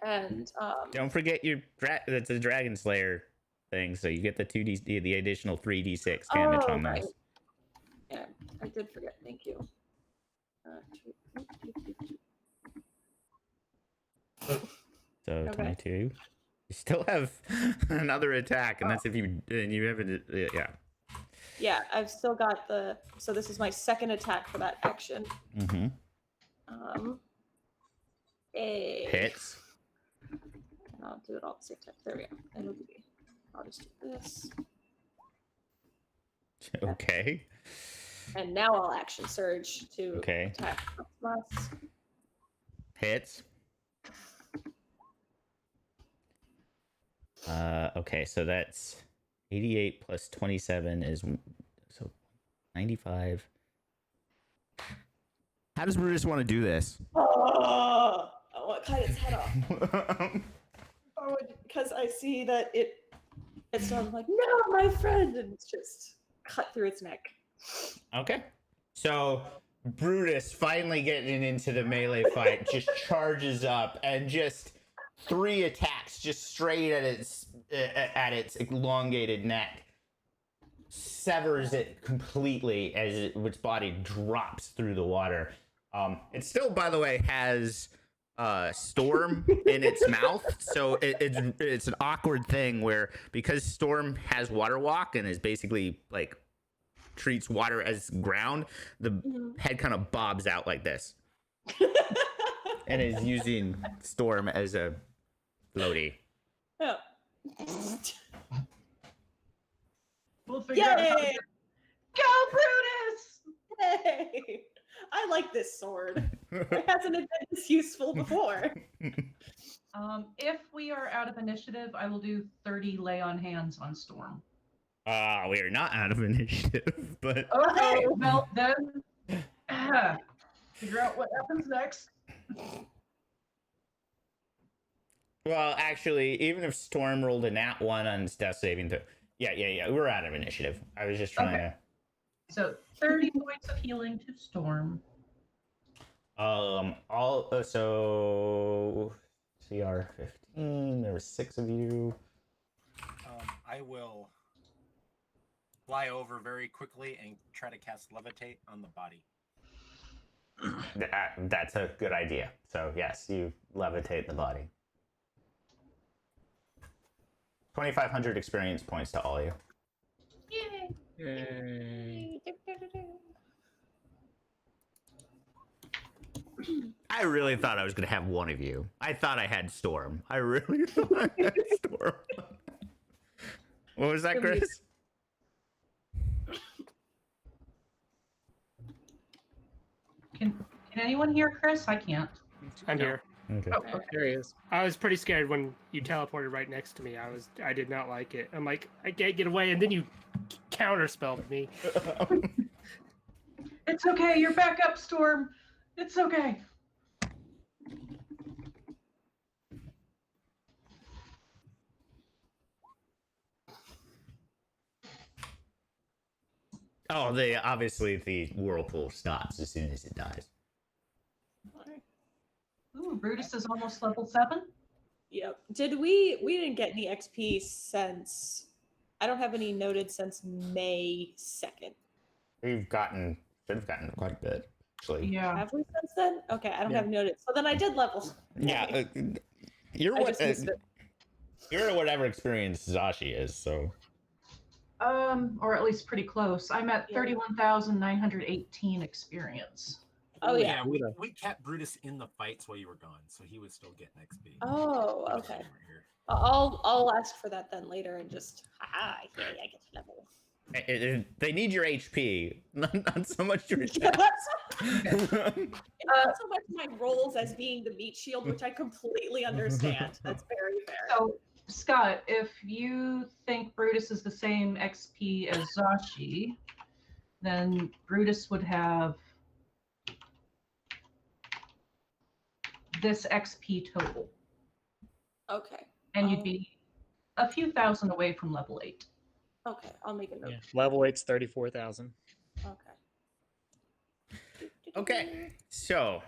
And Don't forget your that's a Dragon Slayer thing, so you get the 2d the additional 3d6 damage on right. those. Yeah, I did forget. Thank you. So Okay. 22. You still have another attack, and that's if you have it. Yeah. Yeah, I've still got the. So this is my second attack for that action. Mm-hmm. Hits. And I'll do it all at the same time. There we go. It'll be. I'll just do this. Okay. And now I'll action surge to Okay. attack plus. Hits. Okay, so that's 88 plus 27 is so 95. How does Brutus want to do this? Oh, I want to cut its head off. Because I see that it's sort of like, no, my friend, and it's just cut through its neck. Okay. So Brutus, finally getting into the melee fight, just charges up and just 3 attacks just straight at its elongated neck, severs it completely as its body drops through the water. It still, by the way, has Storm in its mouth, so it's an awkward thing where, because Storm has water walk and is basically like treats water as ground, the head kind of bobs out like this and is using Storm as a floaty. Oh. We'll figure out how to Yay! Go, Brutus! Hey, I like this sword. It hasn't been this useful before. If we are out of initiative, I will do 30 lay on hands on Storm. We are not out of initiative, but Okay, well then, figure out what happens next. well, actually, even if Storm rolled a nat 1 on its death saving throw, yeah, we're out of initiative. I was just trying Okay. So 30 points of healing to Storm. to. So CR 15. There were 6 of you. I will fly over very quickly and try to cast levitate on the body. That's a good idea. So yes, you levitate the body. 2,500 experience points to all of you. Yay! Yay. I really thought I was gonna have one of you. I thought I had Storm. I really thought I had Storm. What was that, Chris? Can anyone hear Chris? I can't. I'm No. here. Okay. Oh, okay. There he is. I was pretty scared when you teleported right next to me. I did not like it. I'm like, I can't get away, and then you counterspelled me. It's okay. You're back up, Storm. It's okay. Oh, obviously the whirlpool stops as soon as it dies. Ooh, Brutus is almost level 7. Yep. We didn't get any XP since, I don't have any noted since May 2nd. Should have gotten quite a bit, actually. Yeah. Have we since then? Okay, I don't Yeah. have noted. So then I did level. Yeah, you're I what just missed it. you're at whatever experience Zashi is. So Or at least pretty close. I'm at Yeah. 31,918 experience. Oh yeah. We kept Brutus in the fights while you were gone, so he was still getting XP. Oh, Even though okay. you weren't here. I'll ask for that then later and just haha, yay, I get to level. they need your HP, not so much your It's attack. not so much my roles as being the meat shield, which I completely understand. That's very fair. So, Scott, if you think Brutus is the same XP as Zashi, then Brutus would have this XP total, Okay. and you'd be a few thousand away from level 8. Okay, I'll make a note. Yeah. Level 8's 34,000. Okay. Okay, so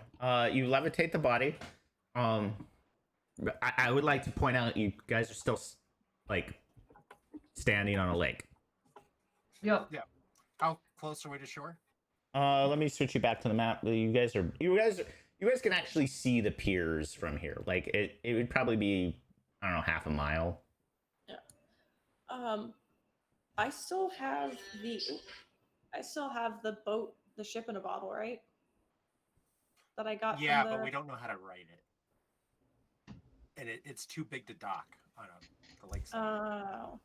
you levitate the body. I would like to point out you guys are still like standing on a lake. Yep. How close are we to shore? Let me switch you back to the map. You guys can actually see the piers from here. Like it would probably be, I don't know, half a mile. I still have the boat, the ship in a bottle, right? That I got. Yeah, from but the... we don't know how to write it, and it's too big to dock on the lakeside, Oh.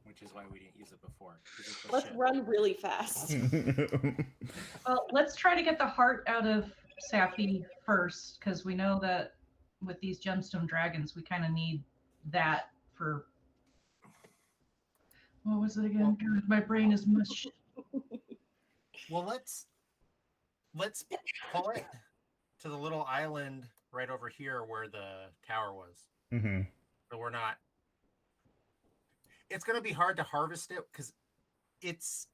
which is why we didn't use it before. 'Cause it's a Let's ship. run really fast. Well, let's try to get the heart out of Saphy first, because we know that with these gemstone dragons, we kind of need that for. What was it again? God, my brain is mush. Well, let's let's pull it to the little island right over here where the tower was. Mm-hmm. So we're not. It's going to be hard to harvest it because it's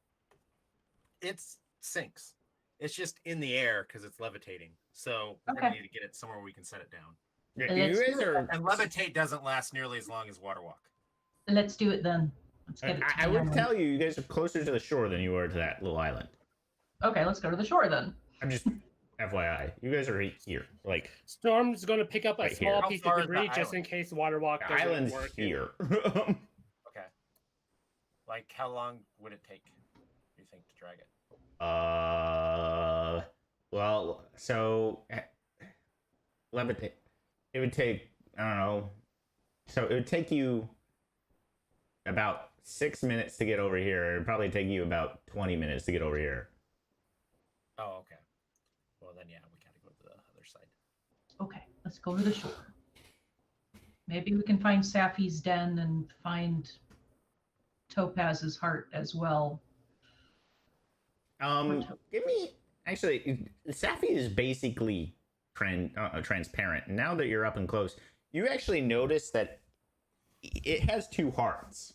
sinks. It's just in the air because it's levitating. So we're going to need to get it somewhere we can set it down. Yeah, Let's you guys do it. are. And levitate doesn't last nearly as long as water walk. Let's do it then. Let's get it. To I the would island. tell you guys are closer to the shore than you are to that little island. Okay, let's go to the shore then. I'm just FYI. You guys are right here. Like Storm's going to pick up a Right small here. How piece far of is the debris just island? in case the water walk the doesn't island's work. here. Okay. Like, how long would it take, you think, to drag it? Well, so levitate. It would take, I don't know. So it would take you about 6 minutes to get over here. It'd probably take you about 20 minutes to get over here. Oh, okay. Well, then, yeah, we got to go to the other side. Okay, let's go to the shore. Maybe we can find Saphy's den and find Topaz's heart as well. Give me actually. Saphy is basically transparent. Now that you're up and close, you actually notice that it has two hearts.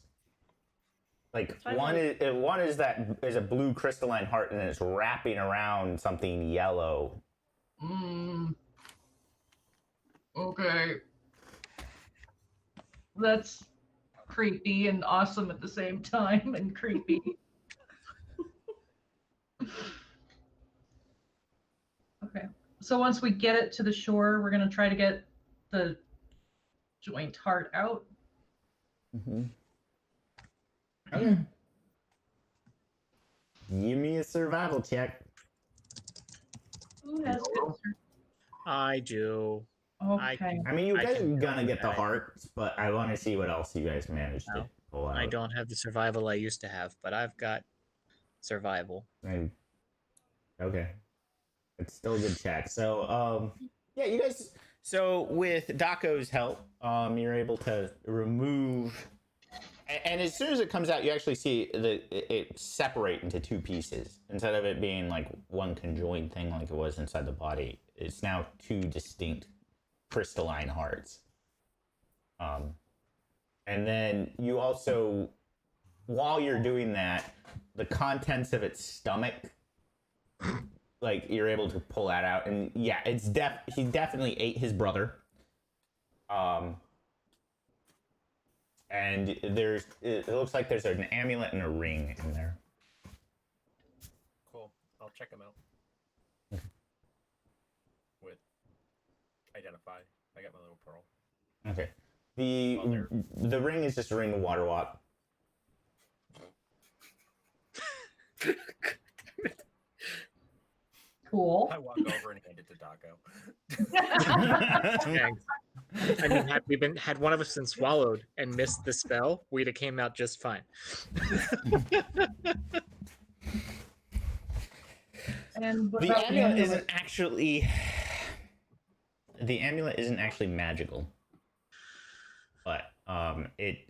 Like one is a blue crystalline heart, and it's wrapping around something yellow. Okay. That's creepy and awesome at the same time, and creepy. Okay. So once we get it to the shore, we're going to try to get the joint heart out. Mm-hmm. Okay. Give me a survival check. Who has good I do. Okay. I mean, you I guys are can gonna go get the with that. hearts, but I want to see what else you guys managed to No, pull out. I don't have the survival I used to have, but I've got survival. Okay. It's still a good check. So, yeah, you guys. So with Daco's help, you're able to remove, and as soon as it comes out, you actually see it separate into two pieces instead of it being like one conjoined thing like it was inside the body. It's now two distinct crystalline hearts. And then you also, while you're doing that, the contents of its stomach, like you're able to pull that out, and yeah, it's he definitely ate his brother. And it looks like there's an amulet and a ring in there. Cool. I'll check them out. With identify. I got my little pearl. Okay. The ring is just a ring of water walk. Cool. I walk over and hand it to Daco. Thanks. I mean, had one of us been swallowed and missed the spell, we'd have came out just fine. And what The about amulet isn't actually. The amulet isn't actually magical, but it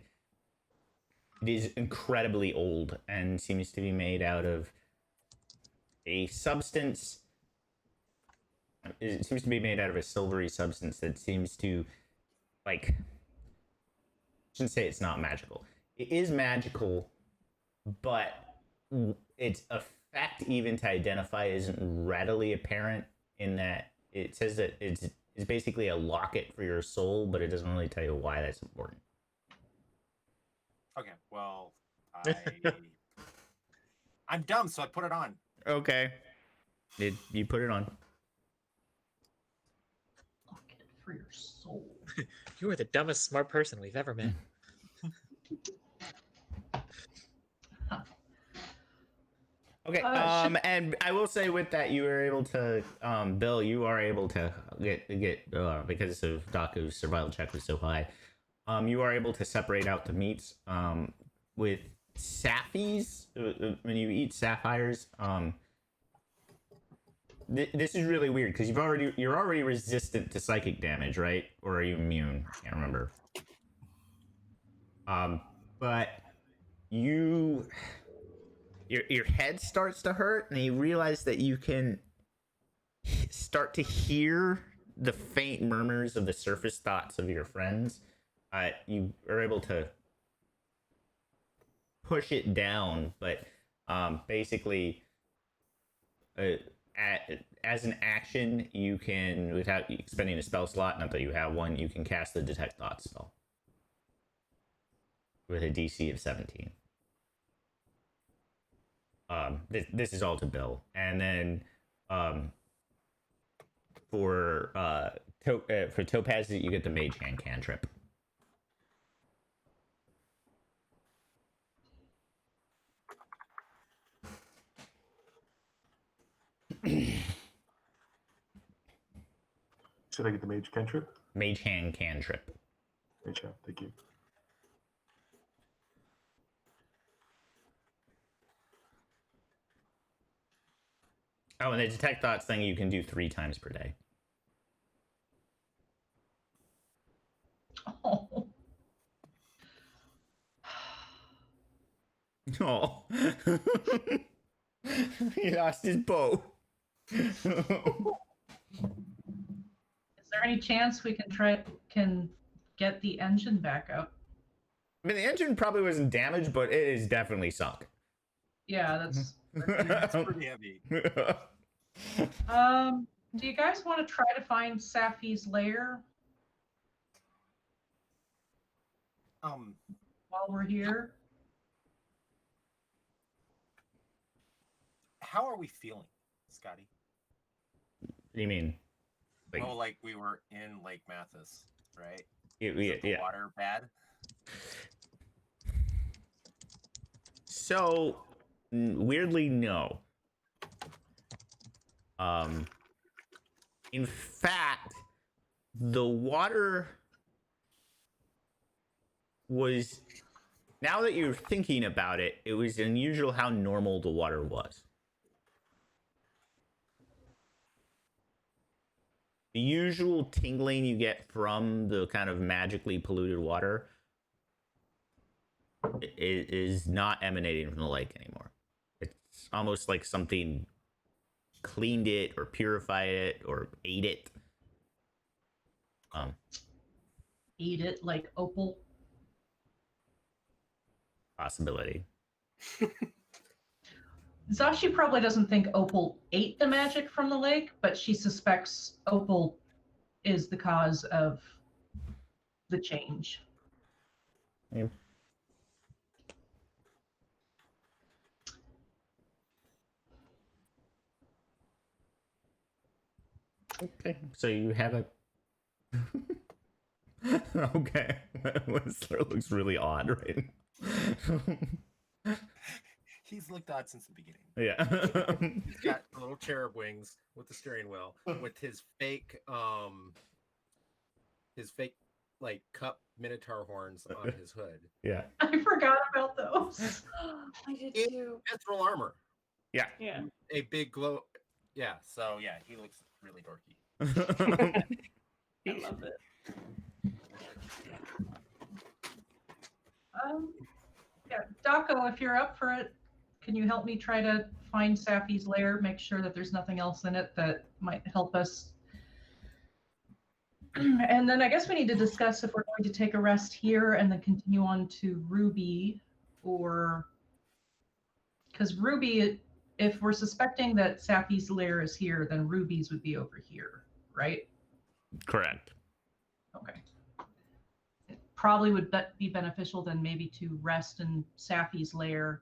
is incredibly old and seems to be made out of a substance. It seems to be made out of a silvery substance that seems to, like, I shouldn't say it's not magical. It is magical, but its effect, even to identify, isn't readily apparent. In that it says that it's basically a locket for your soul, but it doesn't really tell you why that's important. Okay, well, I'm dumb, so I put it on. Okay. You put it on. Locket for your soul. You are the dumbest smart person we've ever met. Okay. And I will say with that, you were able to, Bill, you are able to get because of Daku's survival check was so high. You are able to separate out the meats. With Saphies, when you eat sapphires, this is really weird because you're already resistant to psychic damage, right? Or are you immune? I can't remember. But your head starts to hurt, and you realize that you can start to hear the faint murmurs of the surface thoughts of your friends, you are able to push it down, but basically, as an action, you can, without expending a spell slot, not that you have one, you can cast the Detect Thoughts spell with a DC of 17. This is all to Bill, and then for Topaz, you get the Mage Hand cantrip. Should I get the mage cantrip? Mage Hand cantrip. Mage hand, thank you. Oh, and the Detect Thoughts thing you can do 3 times per day. Oh. Oh. He lost his bow. Is there any chance we can get the engine back up? I mean, the engine probably wasn't damaged, but it is definitely sunk. Yeah, that's. That's pretty heavy. Do you guys want to try to find Saphy's lair while we're here? How are we feeling, Scotty? What do you mean? Like we were in Lake Mathis, right? Is the water bad? So, weirdly, no. In fact, the water was, now that you're thinking about it, it was unusual how normal the water was. The usual tingling you get from the kind of magically polluted water is not emanating from the lake anymore. It's almost like something cleaned it or purified it or ate it. Eat it like opal. Possibility. Zashi probably doesn't think Opal ate the magic from the lake, but she suspects Opal is the cause of the change. Yeah. Okay, so you have a. Okay, Whistler looks really odd right now. He's looked odd since the beginning. Yeah. He's got little cherub wings with the steering wheel, with his fake like cup minotaur horns on his hood. Yeah. I forgot about those. I did It- too. Mithril armor. Yeah. Yeah. A big glow. Yeah. So yeah, he looks really dorky. I love it. Yeah, Daco, if you're up for it, can you help me try to find Saphy's lair, make sure that there's nothing else in it that might help us? And then I guess we need to discuss if we're going to take a rest here and then continue on to Ruby, or because Ruby, if we're suspecting that Saphy's lair is here, then Ruby's would be over here, right? Correct. Okay. It probably would be beneficial then maybe to rest in Saphy's lair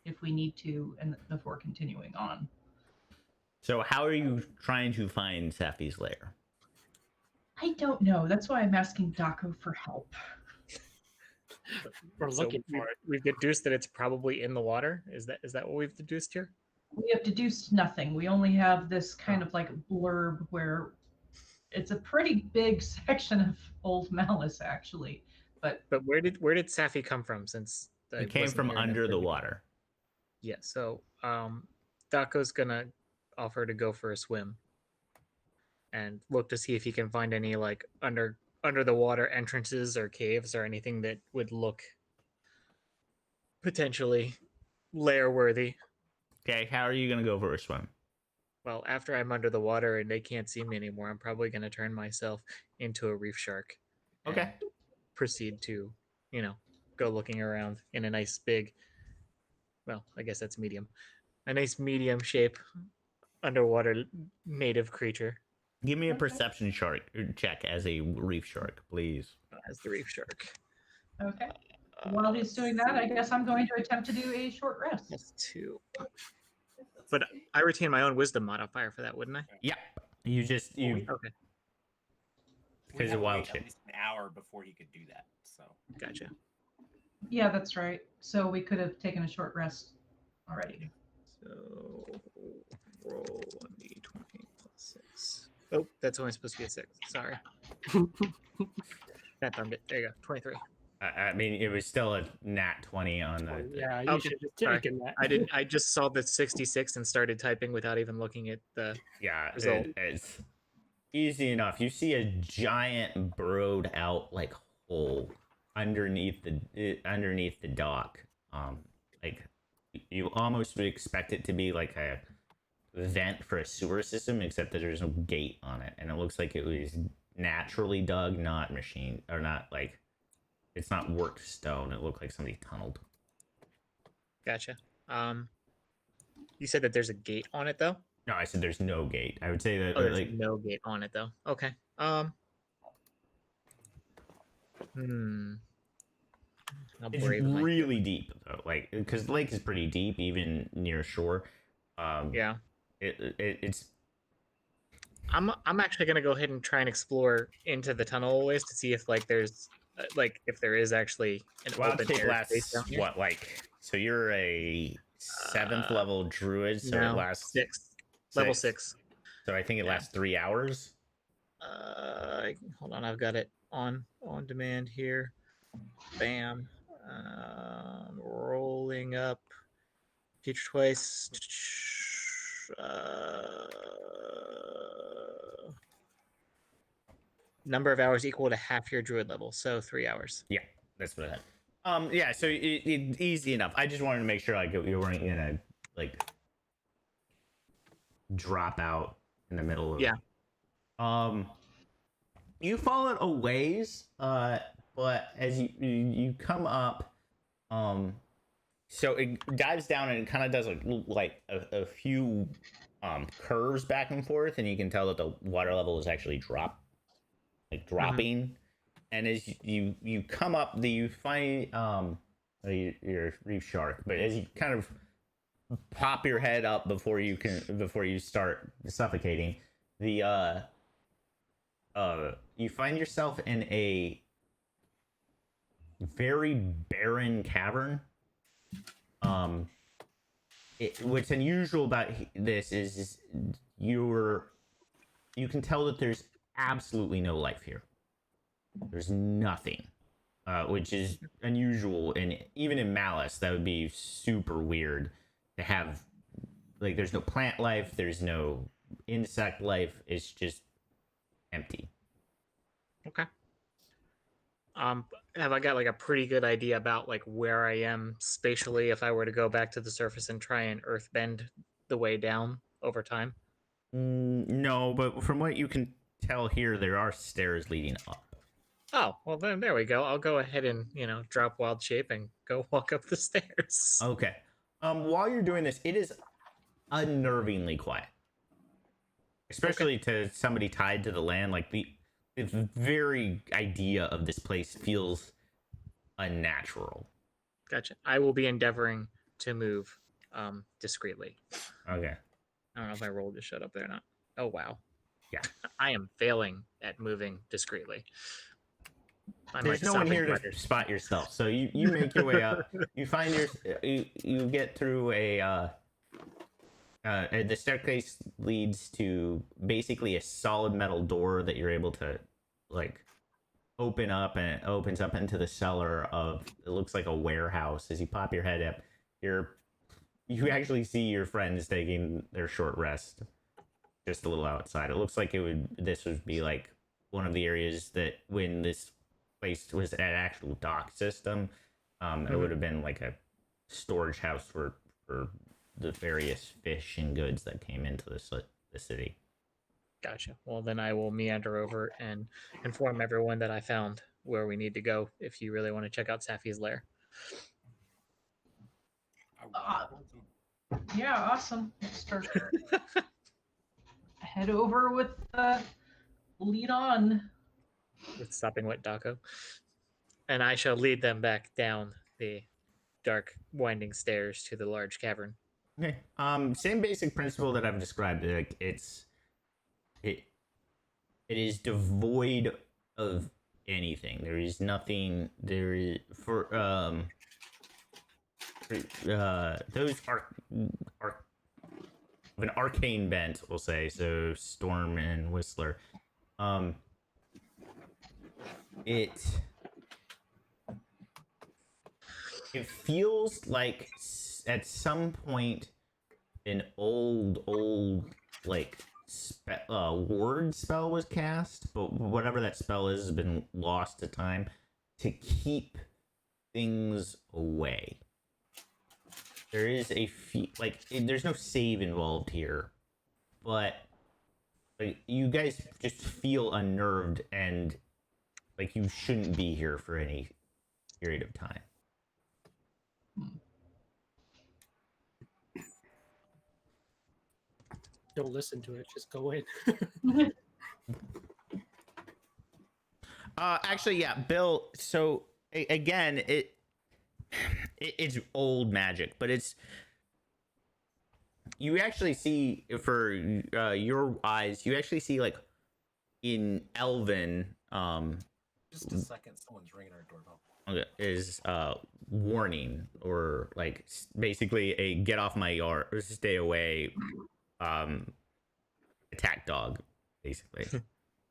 if we need to, and before continuing on. So how are you trying to find Saphy's lair? I don't know. That's why I'm asking Daco for help. We're looking for it. We've deduced that it's probably in the water. Is that what we've deduced here? We have deduced nothing. We only have this kind of like blurb where it's a pretty big section of Old Malys, actually. But where did Saphy come from? Since I It came wasn't from here in under the beginning? water. Yeah. So Daco's gonna offer to go for a swim and look to see if he can find any like under the water entrances or caves or anything that would look potentially lair worthy. Okay, how are you gonna go for a swim? Well, after I'm under the water and they can't see me anymore, I'm probably going to turn myself into a reef shark. and Okay. Proceed to, go looking around in a nice big, well, I guess that's medium, a nice medium shape underwater native creature Give me a Okay. perception check as a reef shark, please. as the reef shark. Okay. While he's doing that, I guess I'm going to attempt to do a short rest. That's 2. But I retain my own wisdom modifier for that, wouldn't I? Yeah. You just Well, you we- Okay, We because had of to wild wait shape. at least an hour before he could do that. So gotcha. Yeah, that's right. So we could have taken a short rest already. So roll 1d20 plus 6. Oh, that's only supposed to be a 6. Sorry. That darned it. There you go. 23. I mean, it was still a nat 20 on the. Yeah, you Okay, should have sorry. taken that. I didn't. I just saw the 66 and started typing without even looking at the. Yeah, Result. it's easy enough. You see a giant burrowed out like hole underneath the dock. Like you almost would expect it to be like a vent for a sewer system, except that there's no gate on it, and it looks like it was naturally dug, not machine or not like it's not worked stone. It looked like somebody tunneled. Gotcha. You said that there's a gate on it though. No, I said there's no gate. I would say that Oh, there's like no gate on it though. Okay. How it's brave am I? really deep though, like because the lake is pretty deep, even near shore. Yeah. It's I'm actually gonna go ahead and try and explore into the tunnel ways to see if like there's like if there is actually an wild open shape air space lasts down here. what like so you're a 7th level druid, so No, it lasts 6. Level 6. So I think it Yeah. lasts 3 hours. Hold on, I've got it on demand here. Bam. Rolling up. Feature twice. Number of hours equal to half your druid level, so 3 hours. Yeah, that's what I had. Yeah, so easy enough. I just wanted to make sure like you weren't gonna like drop out in the middle of Yeah. You followed a ways, but as you come up, so it dives down and it kind of does like a few curves back and forth, and you can tell that the water level is actually dropping. And as you come up, you find your reef shark, but as you kind of pop your head up before you start suffocating, you find yourself in a very barren cavern. What's unusual about this is you can tell that there's absolutely no life here. There's nothing, which is unusual, and even in Malys, that would be super weird to have. Like, there's no plant life, there's no insect life. It's just empty. Okay. Have I got like a pretty good idea about like where I am spatially if I were to go back to the surface and try and earthbend the way down over time? No, but from what you can tell here, there are stairs leading up. Oh, well then there we go. I'll go ahead and, drop wild shape and go walk up the stairs. Okay. While you're doing this, it is unnervingly quiet. Especially to somebody tied to the land. Like the very idea of this place feels unnatural. Gotcha. I will be endeavoring to move discreetly. Okay. I don't know if my roll just showed up there or not. Oh wow. Yeah. I am failing at moving discreetly. There's no one here to spot yourself, so you make your way up. You find you get through the staircase leads to basically a solid metal door that you're able to like open up, and it opens up into the cellar of, it looks like a warehouse. As you pop your head up, you actually see your friends taking their short rest just a little outside. It looks like this would be like one of the areas that when this place was an actual dock system, it would have been like a storage house for the various fish and goods that came into the city. Gotcha. Well, then I will meander over and inform everyone that I found where we need to go if you really want to check out Saphy's lair. Yeah, awesome. Start head over with lead on. With Stopping Wet Daco. And I shall lead them back down the dark, winding stairs to the large cavern. Okay. Same basic principle that I've described. Like it is devoid of anything. There is nothing. There is those are of an arcane bent, we'll say. So Storm and Whistler. It feels like at some point an old like ward spell was cast, but whatever that spell is has been lost to time to keep things away. There is there's no save involved here, but like, you guys just feel unnerved and like you shouldn't be here for any period of time. Don't listen to it. Just go in. Actually, yeah, Bill. So again, it's old magic, but you actually see for your eyes, you actually see like in Elven. Just a second, someone's ringing our doorbell. Is warning or like basically a get off my yard or stay away attack dog basically.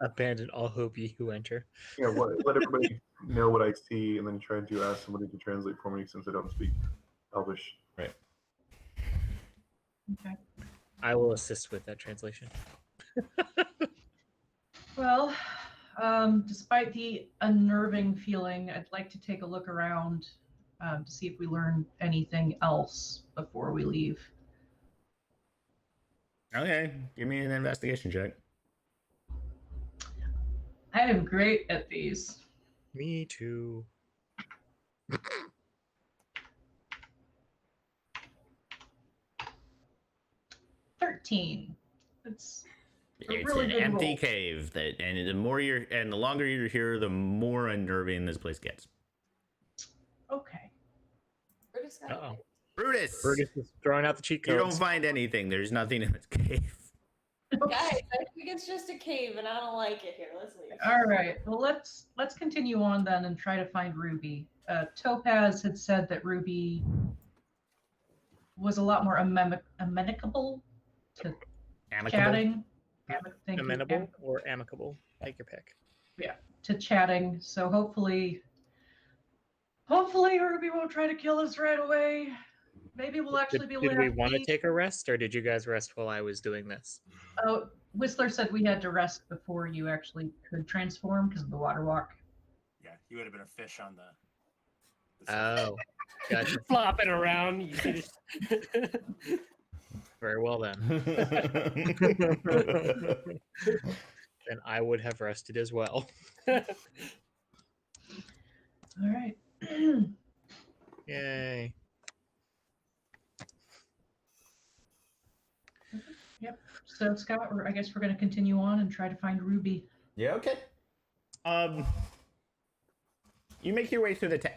Abandon all Hopi who enter. Yeah, let everybody know what I see, and then try to ask somebody to translate for me since I don't speak Elvish. Right. Okay. I will assist with that translation. Well, despite the unnerving feeling, I'd like to take a look around to see if we learn anything else before we leave. Okay, give me an investigation check. I am great at these. Me too. 13. It's It's really an good empty roll. cave and the longer you're here, the more unnerving this place gets. Okay. Brutus got Uh-oh. it. Brutus, Brutus is throwing out the cheat you codes. don't find anything. There's nothing in this cave. Guys, I think it's just a cave, and I don't like it here. Let's leave. All right. Well, let's continue on then and try to find Ruby. Topaz had said that Ruby was a lot more amenable to Amicable. chatting. Thank you. Amenable or amicable? Take your pick. To chatting. So hopefully Ruby won't try to kill us right away. Maybe we'll actually be able Did to we have want to peace. take a rest, or did you guys rest while I was doing this? Oh, Whistler said we had to rest before you actually could transform because of the water walk. Yeah, you would have been a fish on the Oh, gotcha. Flopping around. You see this- Very well then. Then I would have rested as well. All right. Yay. So Scott, I guess we're going to continue on and try to find Ruby. Yeah. Okay. You make your way through the.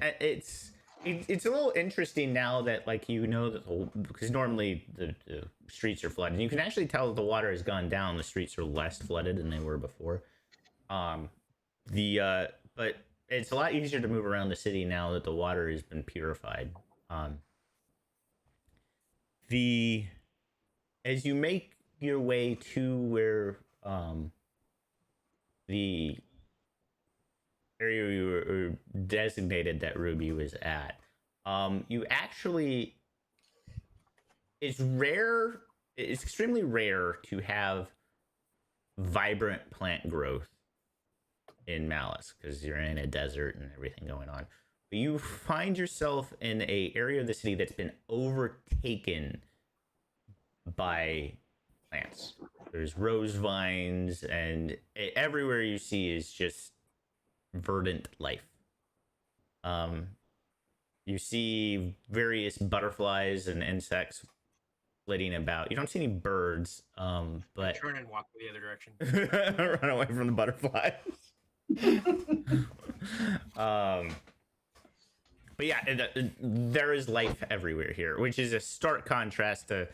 It's a little interesting now that like you know that because normally the streets are flooded. You can actually tell that the water has gone down. The streets are less flooded than they were before. But it's a lot easier to move around the city now that the water has been purified. As you make your way to where the area you were designated that Ruby was at, you actually it's extremely rare to have vibrant plant growth in Malys because you're in a desert and everything going on. But you find yourself in a area of the city that's been overtaken by plants. There's rose vines, and everywhere you see is just verdant life. You see various butterflies and insects flitting about. You don't see any birds, but Turn and walk the other direction. run away from the butterflies. But yeah, there is life everywhere here, which is a stark contrast to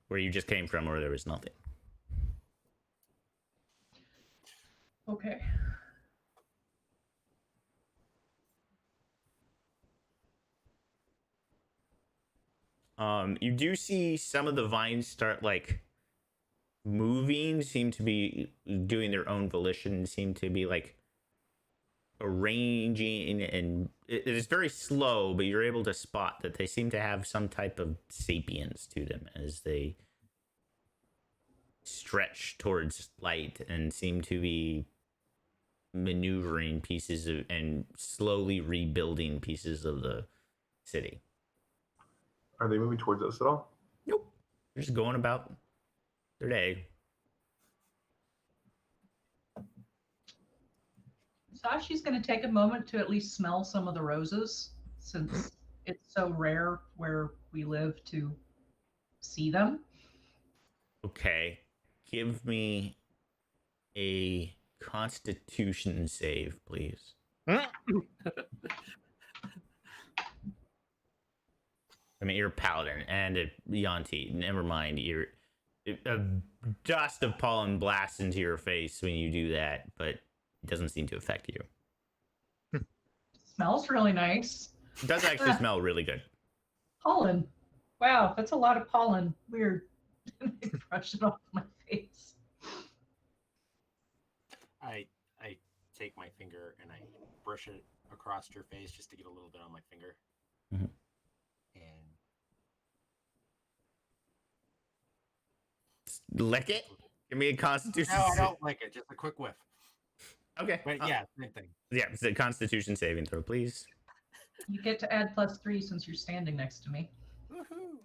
where you just came from, where there was nothing. Okay. You do see some of the vines start like moving, seem to be doing their own volition, seem to be like arranging, and it is very slow, but you're able to spot that they seem to have some type of sapience to them as they stretch towards light and seem to be maneuvering pieces of and slowly rebuilding pieces of the city. Are they moving towards us at all? Nope. They're just going about their day. Sashi's going to take a moment to at least smell some of the roses, since it's so rare where we live to see them. Okay. Give me a Constitution save, please. I mean, you're a paladin and a Yanti. Never mind. You're a dust of pollen blasts into your face when you do that, but it doesn't seem to affect you. Smells really nice. It does actually smell really good. Pollen. Wow, that's a lot of pollen. Weird. I brush it off my face. I take my finger and I brush it across your face just to get a little bit on my finger. Mhm. And Lick it? Give me a Constitution no, I save. don't like it. Just a quick whiff. Okay. But yeah, same thing. Yeah, it's a Constitution saving throw, please. You get to add +3 since you're standing next to me. Woohoo!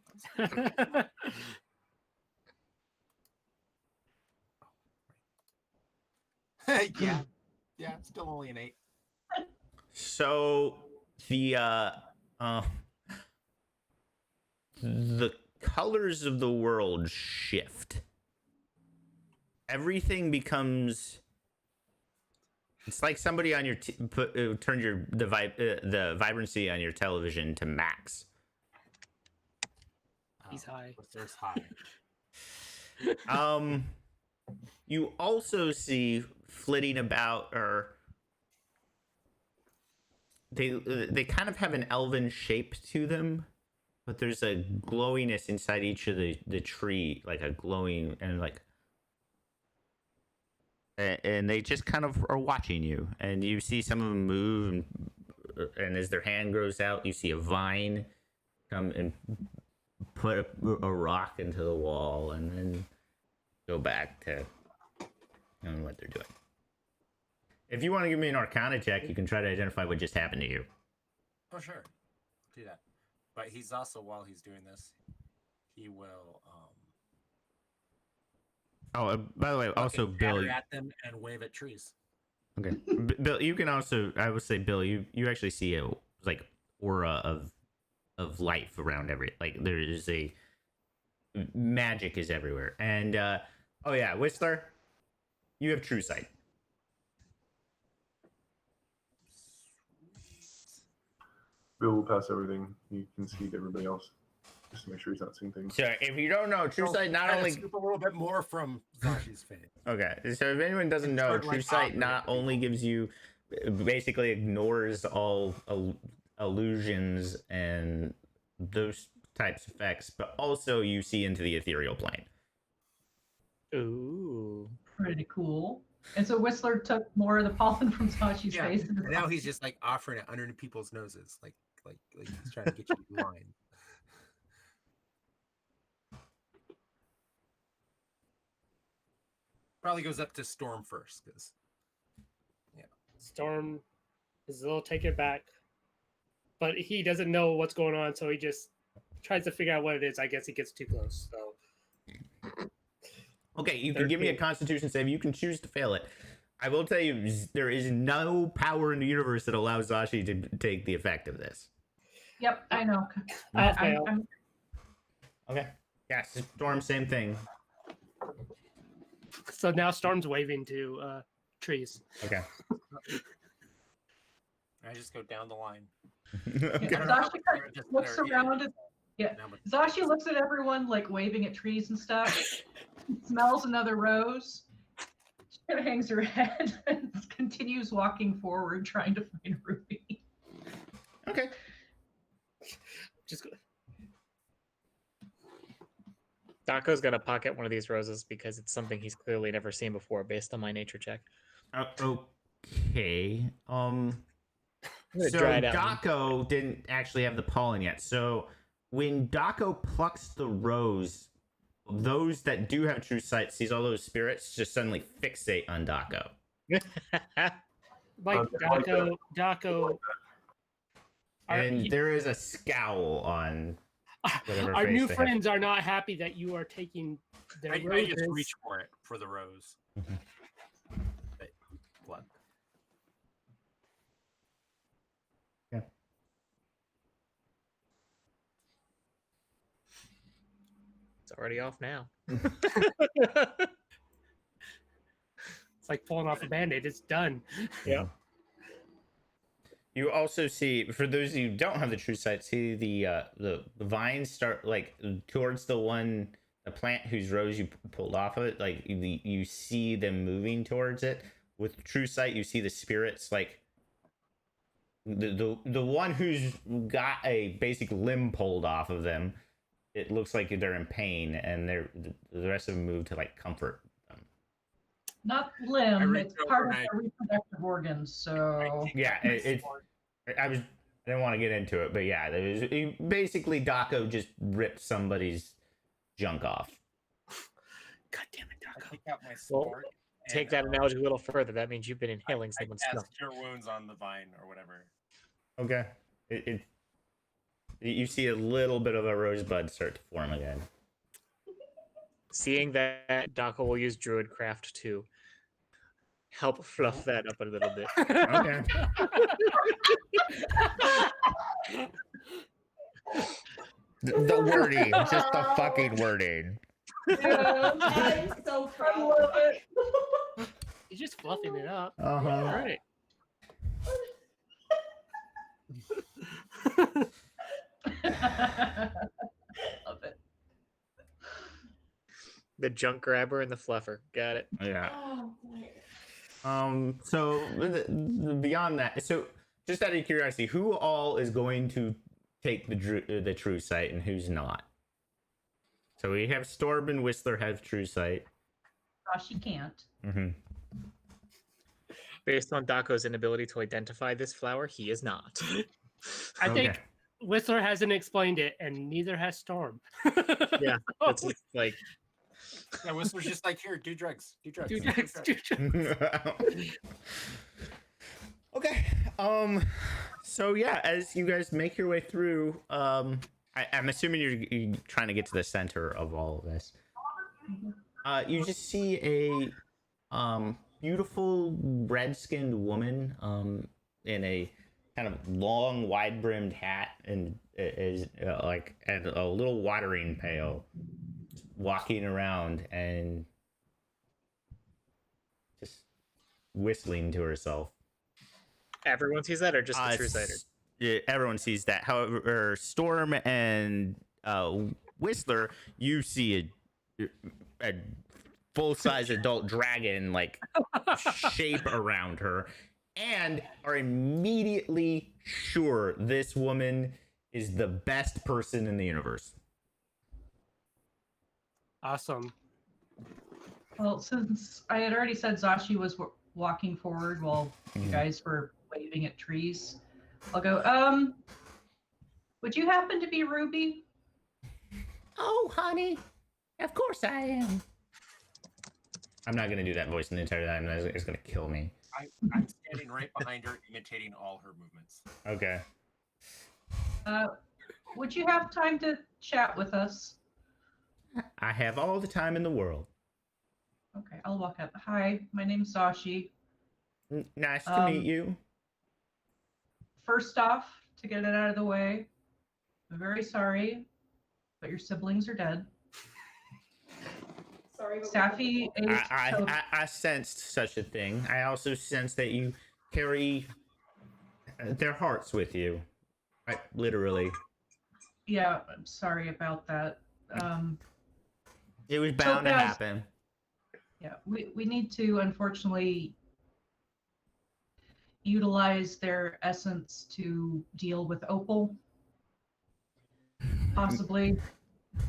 yeah, still only an 8. So the colors of the world shift. Everything becomes. It's like somebody on your turned the vibrancy on your television to max. He's high. There's high. You also see flitting about, or they kind of have an elven shape to them, but there's a glowiness inside each of the tree, like a glowing and like. And they just kind of are watching you, and you see some of them move, and as their hand grows out, you see a vine come and put a rock into the wall, and then go back to what they're doing. If you want to give me an Arcana check, you can try to identify what just happened to you. Oh, sure. Do that. But he's also, while he's doing this, he will Oh, by the way, also Bill. at them and wave at trees. Okay, Bill, you can also. I would say, Bill, you actually see a like aura of life around like there is a magic is everywhere, and oh yeah, Whistler, you have true sight. Bill will pass everything. You can see everybody else, just to make sure he's not seeing things. So if you don't know, true sight not only scoop a little bit more from Zashi's face. okay. So if anyone doesn't know, Sort of true like sight not operating. only gives you basically ignores all illusions and those types of effects, but also you see into the ethereal plane. Ooh. Pretty cool. And so Whistler took more of the pollen from Sashi's Yeah, face. and now he's just like offering it underneath people's noses, like he's trying to get you in line. Probably goes up to Storm first, because Storm is a little taken back, but he doesn't know what's going on, so he just tries to figure out what it is. I guess he gets too close. So Okay, you can give me a 13. Constitution save. You can choose to fail it. I will tell you, there is no power in the universe that allows Zashi to take the effect of this. Yep, I know. I'll fail. Okay. Yeah, Storm, same thing. So now Storm's waving to trees. Okay. I just go down the line. Okay. Zashi kind of looks around. Yeah, Now, but- Zashi looks at everyone like waving at trees and stuff. Smells another rose. She kind of hangs her head and continues walking forward, trying to find Ruby. Okay. Just go. Dako's gonna pocket one of these roses because it's something he's clearly never seen before, based on my nature check. Okay. I'm gonna So dry it out. Dako didn't actually have the pollen yet. So when Dako plucks the rose, those that do have true sight sees all those spirits just suddenly fixate on Dako. Like Daco. And there is a scowl on whatever Our face new they have. friends are not happy that you are taking their I just roses. reach for it for the rose. Mhm. But, blood. It's already off now. It's like pulling off a band-aid. It's done. Yeah. You also see, for those of you who don't have the true sight, see the vines start like towards the plant whose rose you pulled off of it. Like you see them moving towards it. With true sight, you see the spirits like the one who's got a basic limb pulled off of them. It looks like they're in pain, and the rest of them move to like comfort them. Not limb, reach it's over part of and their reproductive organs, so... Yeah, I didn't want to get into it, but yeah, basically Dako just ripped somebody's junk off. God damn it, I Daco. take out my Well, sword. Take that analogy a little further. That means you've been inhaling I someone's cast stuff. Cure Wounds on the vine or whatever. Okay. You see a little bit of a rosebud start to form again. Seeing that, Daco will use Druidcraft to help fluff that up a little bit. Okay. The wording, just the fucking wording. I'm so I proud. love it. He's just fluffing it up. Uh-huh. Yeah. Right. Love it. The junk grabber and the fluffer. Got it. Yeah. Oh, my. So beyond that, so just out of curiosity, who all is going to take the true sight and who's not? So we have Storm and Whistler have true sight. Oh, she can't. Mm-hmm. Based on Daco's inability to identify this flower, he is not. I think Whistler hasn't explained it, and neither has Storm. Yeah, It's like Yeah, Whistler's just like, here, do drugs. Do drugs. Do drugs, do drugs. Okay. So yeah, as you guys make your way through, I'm assuming you're trying to get to the center of all of this. You just see a beautiful red-skinned woman in a kind of long, wide-brimmed hat and is and a little watering pail, walking around and just whistling to herself. everyone sees that, or just the true sighter? Yeah, everyone sees that. However, Storm and Whistler, you see a full-size adult dragon like shape around her, and are immediately sure this woman is the best person in the universe. Awesome. Well, since I had already said Zashi was walking forward while you guys were waving at trees, I'll go, would you happen to be Ruby? Oh, honey, of course I am. I'm not gonna do that voice the entire time. It's gonna kill me. I'm standing right behind her, imitating all her movements. Okay. Would you have time to chat with us? I have all the time in the world. Okay, I'll walk up. Hi, my name's Sashi. Nice to meet you. First off, to get it out of the way, I'm very sorry, but your siblings are dead. Sorry, but Saphy ate I sensed such a thing. I also sense that you carry their hearts with you. Right, literally. Yeah, I'm sorry about that. It was bound to Topaz- happen. Yeah, we need to unfortunately utilize their essence to deal with Opal. Possibly.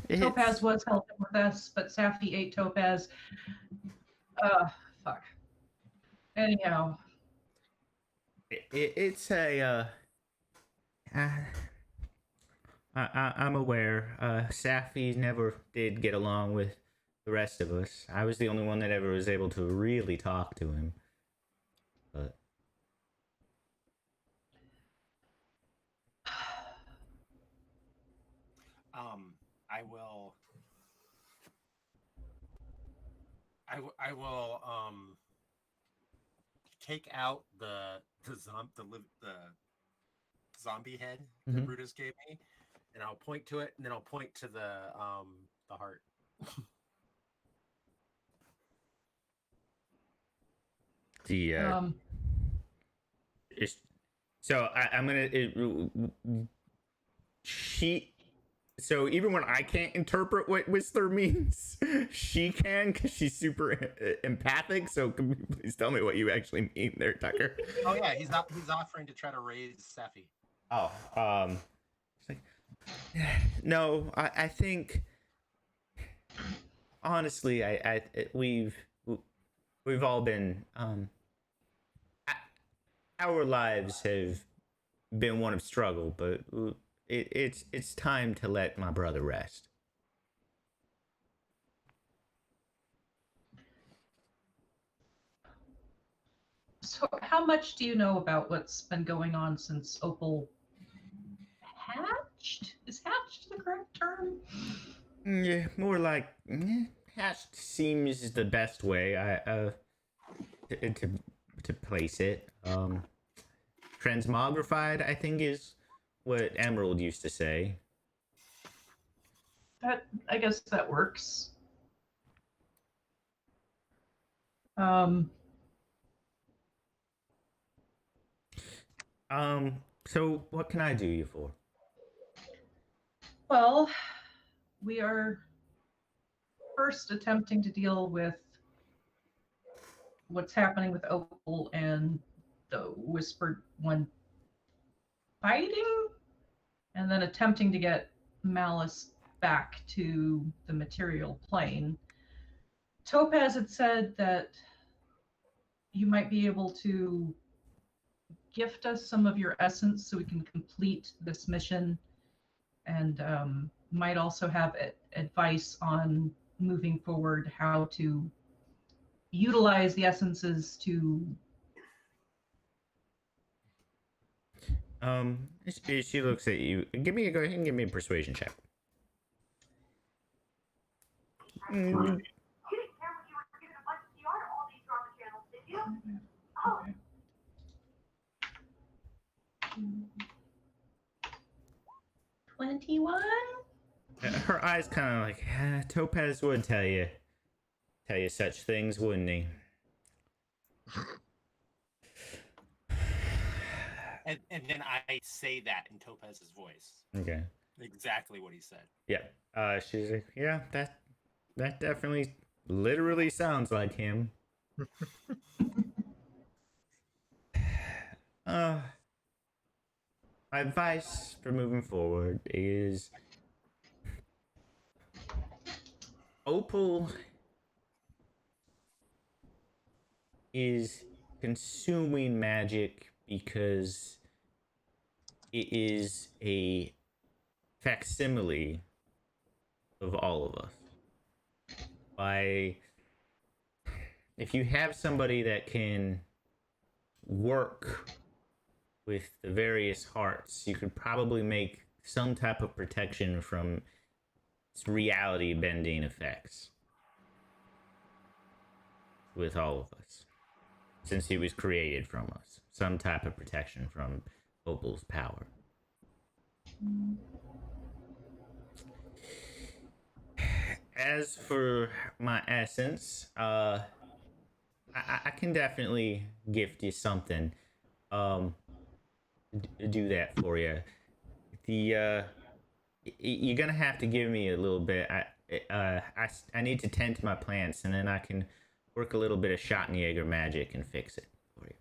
Topaz was helping with us, but Saphy ate Topaz. Fuck. Anyhow. It's a I'm aware. Saphy never did get along with the rest of us. I was the only one that ever was able to really talk to him. But I will. I will take out the zombie head that Mhm. Brutus gave me, and I'll point to it, and then I'll point to the heart. the so I'm gonna she. So even when I can't interpret what whisper means, she can because she's super empathic. So can you please tell me what you actually mean there, Tucker? Oh yeah, he's offering to try to raise Saphy. Oh, it's like, no, I think honestly, we've all been our lives have been one of struggle, but it's time to let my brother rest. So how much do you know about what's been going on since Opal hatched? Is hatched the correct term? Yeah, more like hatched seems the best way to place it. Transmogrified, I think, is what Emerald used to say. I guess that works. So what can I do you for? Well, we are first attempting to deal with what's happening with Opal and the Whispered One fighting, and then attempting to get Malys back to the material plane. Topaz had said that you might be able to gift us some of your essence so we can complete this mission, and might also have advice on moving forward how to utilize the essences to she looks at you. Go ahead and give me a persuasion check. Three. You didn't care what you were given a bunch of PR to all these drama channels, did you? Oh. 21. Her eyes kind of like Topaz would tell you such things, wouldn't he? And then I say that in Topaz's voice. Okay. Exactly what he said. Yeah. She's like, yeah, that definitely literally sounds like him. My advice for moving forward is Opal is consuming magic because it is a facsimile of all of us. If you have somebody that can work with the various hearts, you could probably make some type of protection from reality bending effects. with all of us, since he was created from us. Some type of protection from Opal's power. As for my essence, I can definitely gift you something. Do that for you. You're gonna have to give me a little bit. I need to tend to my plants, and then I can work a little bit of Schottenjäger magic and fix it for you.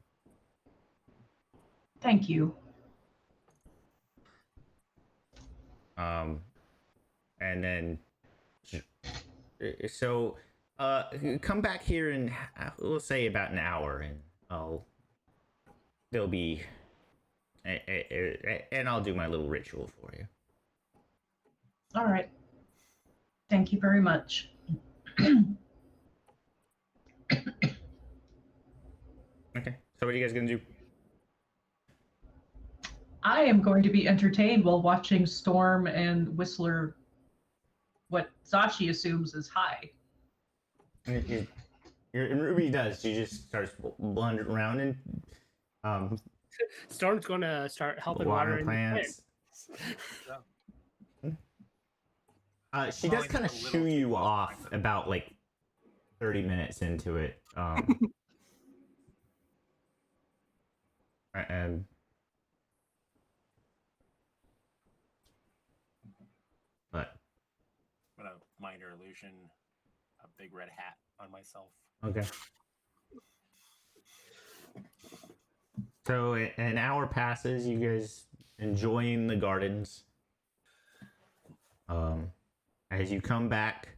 Thank you. And then, so, come back here in, we'll say about an hour, and there'll be, and I'll do my little ritual for you. All right. Thank you very much. Okay. So what are you guys gonna do? I am going to be entertained while watching Storm and Whistler, what Zashi assumes is high. And Ruby does. She just starts blundering around and Storm's going to start helping water watering plants. She Well, does I kind of think a shoo little you too off about like 30 minutes into it. And but I'm gonna minor illusion a big red hat on myself. okay. So an hour passes. You guys enjoying the gardens. As you come back,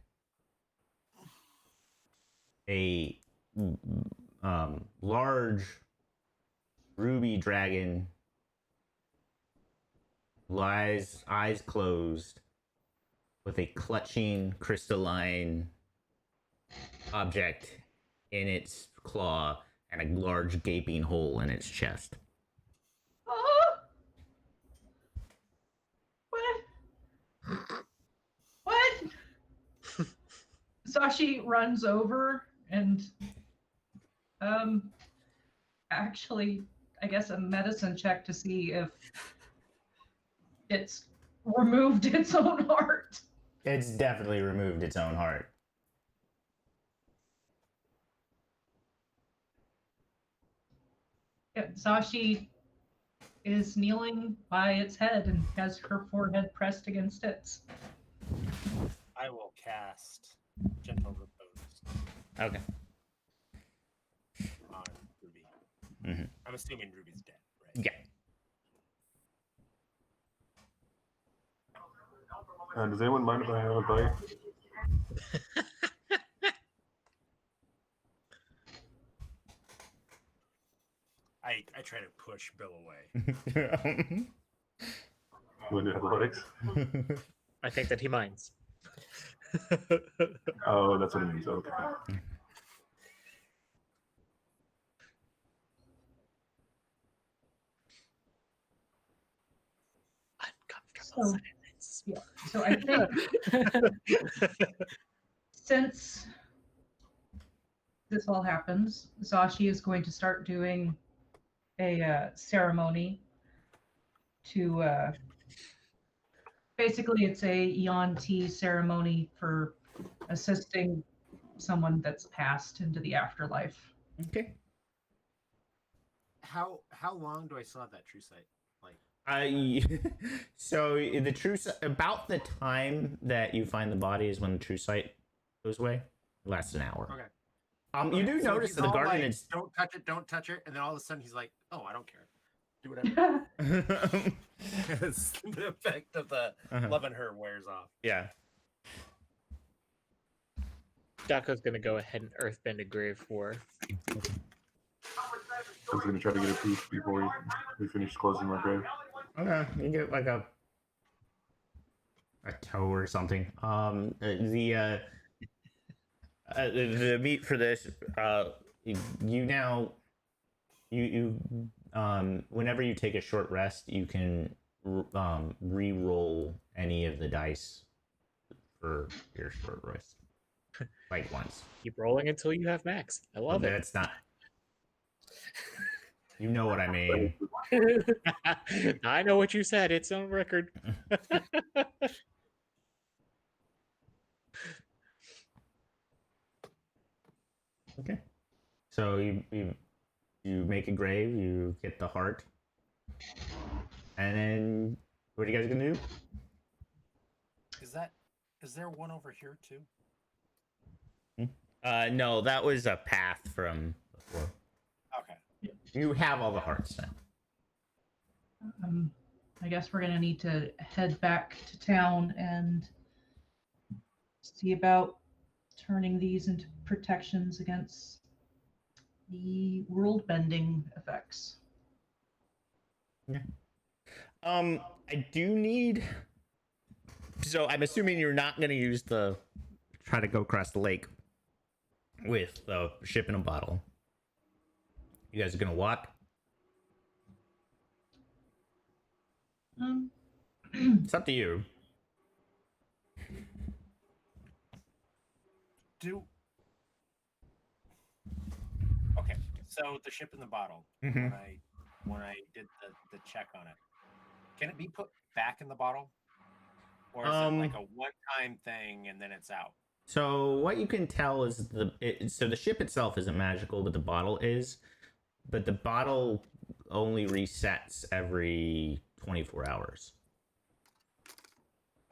a large ruby dragon lies, eyes closed, with a clutching crystalline object in its claw and a large gaping hole in its chest. Oh! What? What? Sashi runs over and actually, I guess a medicine check to see if it's removed its own heart. It's definitely removed its own heart. Yeah, Sashi is kneeling by its head and has her forehead pressed against its. I will cast Gentle Repose Okay. on Ruby. Mm-hmm. I'm assuming Ruby's dead, right? Yeah. Does anyone mind if I have a bite? I try to push Bill away. You want to do athletics? I think that he minds. Oh, that's what it means. Okay. Uncomfortable silence. Yeah. So I think since this all happens, Sashi is going to start doing a ceremony to basically it's a Eon tea ceremony for assisting someone that's passed into the afterlife. Okay. How long do I still have that true sight? Like So the true about the time that you find the body is when the true sight goes away. It lasts an hour. okay. You do So notice he's that the all garden like, is. don't touch it, and then all of a sudden he's like, oh, I don't care. Do whatever. It's the effect of the loving her wears off. Yeah. Dako's gonna go ahead and earthbend a grave for her. I was going to try to get a proof before we finish closing my grave. Okay. You get like a toe or something. The meat for this. Whenever you take a short rest, you can re-roll any of the dice for your short rest. Like once. Keep rolling until you have max. I love it. That's not. You know what I mean. I know what you said. It's on record. Okay. So you make a grave, you get the heart, and then what are you guys gonna do? Is there one over here too? No, that was a path from before. Okay. You have all the hearts now. I guess we're gonna need to head back to town and see about turning these into protections against the world bending effects. Yeah. I do need. So I'm assuming you're not gonna use the try to go across the lake with the ship in a bottle. You guys are gonna walk. It's up to you. Okay, so the ship in the bottle. Mhm. When I did the check on it, can it be put back in the bottle, or is it like a one-time thing and then it's out? So what you can tell is so the ship itself isn't magical, but the bottle is. But the bottle only resets every 24 hours.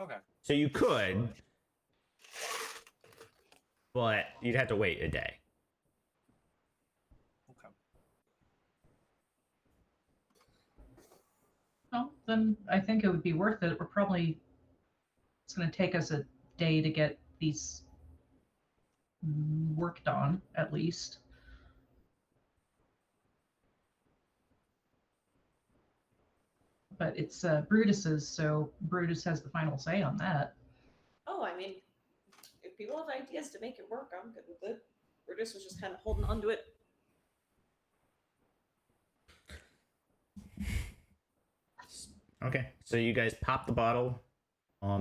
Okay. So you could, but you'd have to wait a day. Okay. Well, then I think it would be worth it. It's going to take us a day to get these worked on, at least. But it's Brutus's, so Brutus has the final say on that. Oh, I mean, if people have ideas to make it work, I'm good with it. Brutus was just kind of holding on to it. Okay, so you guys pop the bottle,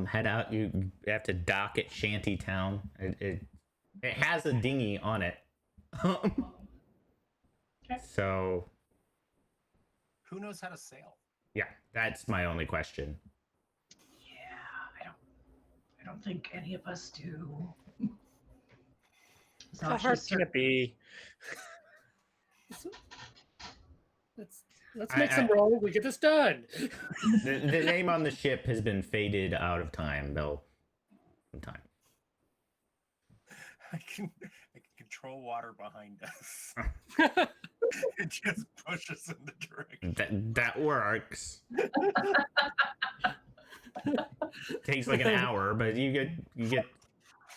head out. You have to dock at Shanty Town. It has a dinghy on it. Okay. So Who knows how to sail? yeah, that's my only question. Yeah, I don't think any of us do. How hard can it be? Let's make some roll. We get this done. The name on the ship has been faded out of time, though. Sometime. I can control water behind us. It just pushes in the direction. That works. Takes like an hour, but you get.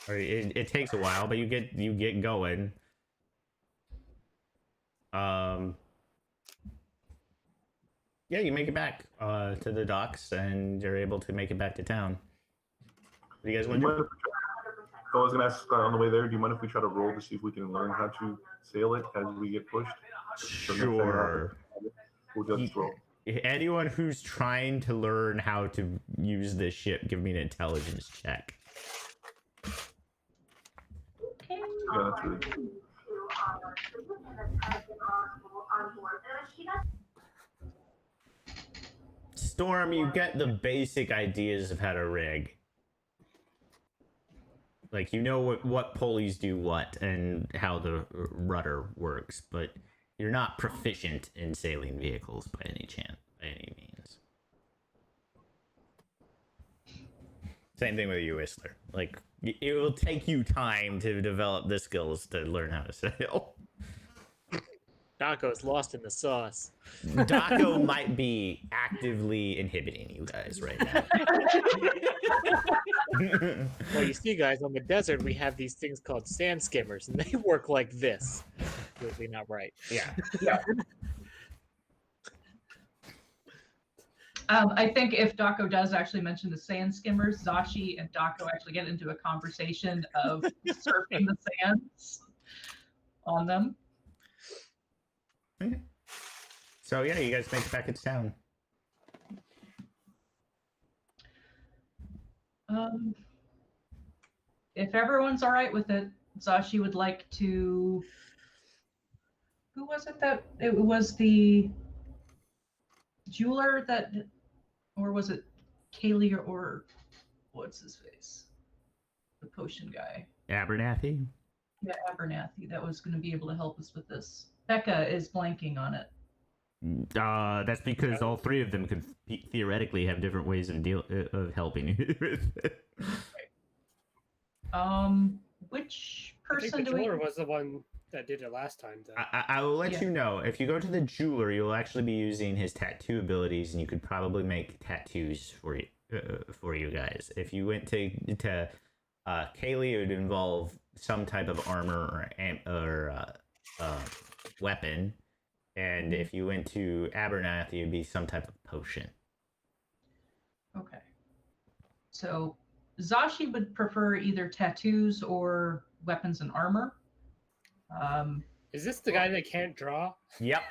Or it takes a while, but you get going. Yeah, you make it back to the docks, and you're able to make it back to town. What do you guys want to do? I was going to ask on the way there, do you mind if we try to roll to see if we can learn how to sail it as we get pushed? Sure. We'll just roll. Anyone who's trying to learn how to use this ship, give me an intelligence check. Okay. Yeah, that's really good. Storm, you get the basic ideas of how to rig. Like, you know what pulleys do what and how the rudder works, but you're not proficient in sailing vehicles by any means. Same thing with you, Whistler. Like, it will take you time to develop the skills to learn how to sail. Daco's lost in the sauce. Daco might be actively inhibiting you guys right now. Well, you see, guys, on the desert, we have these things called sand skimmers, and they work like this. Absolutely not right. Yeah. I think if Daco does actually mention the sand skimmers, Zashi and Daco actually get into a conversation of surfing the sands on them. Okay. So yeah, you guys make it back into town. If everyone's all right with it, Zashi would like to. Who was it that it was the jeweler that, or was it Kaylee or what's his face? The potion guy. Abernathy. Yeah, Abernathy. That was going to be able to help us with this. Becca is blanking on it. That's because all three of them could theoretically have different ways of helping you. Which I think person the do we? jeweler was the one that did it last time. Though. I will let Yeah. you know. If you go to the jeweler, you'll actually be using his tattoo abilities, and you could probably make tattoos for you guys. If you went to Kaylee, it would involve some type of armor or weapon, and if you went to Abernathy, it would be some type of potion. Okay. So Zashi would prefer either tattoos or weapons and armor. Is this the guy that can't draw? Yep.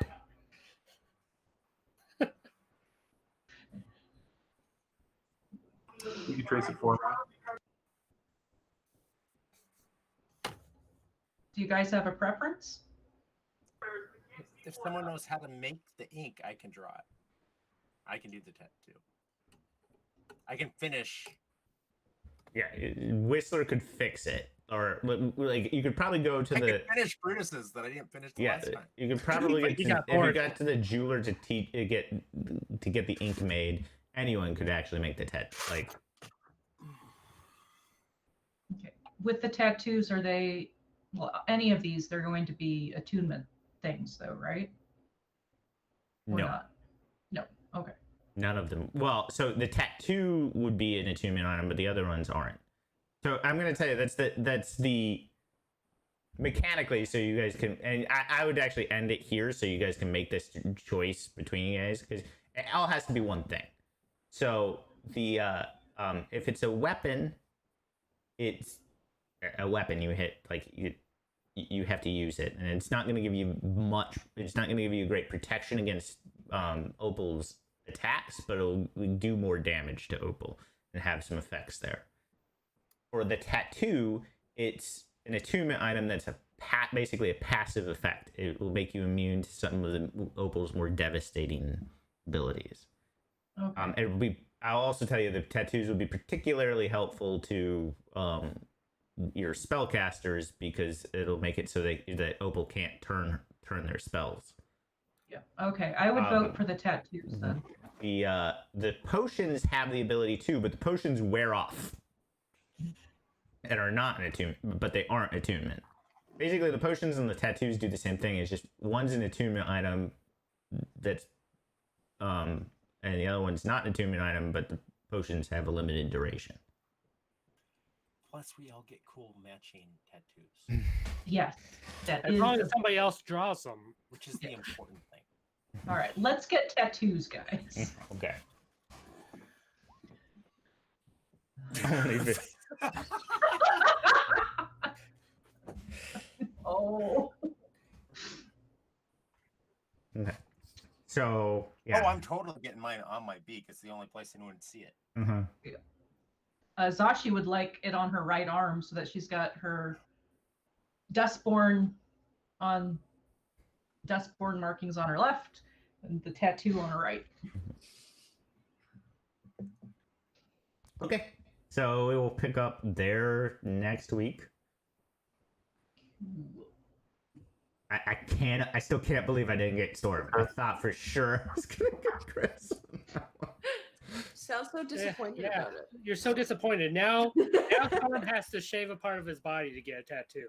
You can trace it for me. Do you guys have a preference? If someone knows how to make the ink, I can draw it. I can do the tattoo. I can finish. Yeah, Whistler could fix it, or like you could probably go to I the can finish Brutus's that I didn't finish the last time. You could probably get He to, got if you bored. got to the jeweler to get the ink made. Anyone could actually make the like. Okay. With the tattoos, are they? Well, any of these, they're going to be attunement things, though, right? Or No, not? No. Okay. none of them. Well, so the tattoo would be an attunement item, but the other ones aren't. So I'm gonna tell you that's the mechanically, so you guys can, and I would actually end it here so you guys can make this choice between you guys, because it all has to be one thing. So the if it's a weapon, it's a weapon. You hit, like, you have to use it, and it's not going to give you much. It's not going to give you great protection against Opal's attacks, but it'll do more damage to Opal and have some effects there. For the tattoo, it's an attunement item that's basically a passive effect. It will make you immune to some of the Opal's more devastating abilities. Okay. It will be. I'll also tell you the tattoos will be particularly helpful to your spellcasters, because it'll make it so that Opal can't turn their spells. Yeah. Okay. I would vote for the tattoos then. The potions have the ability too, but the potions wear off and are not an attunement, but they aren't attunement. Basically, the potions and the tattoos do the same thing. It's just one's an attunement item that's and the other one's not an attunement item, but the potions have a limited duration. Plus, we all get cool matching tattoos, Yes. That As is. long as somebody else draws them. which is the important thing. All right. Let's get tattoos, guys. Okay. Only if Oh. okay. So yeah. Oh, I'm totally getting mine on my beak. It's the only place anyone would see it. Uh-huh. Zashi would like it on her right arm so that she's got her Dustborn markings on her left and the tattoo on her right. Okay. So we will pick up there next week. I still can't believe I didn't get Storm. I thought for sure I was gonna get Chris. Sounds so disappointed about it. You're so disappointed. Now Storm has to shave a part of his body to get a tattoo.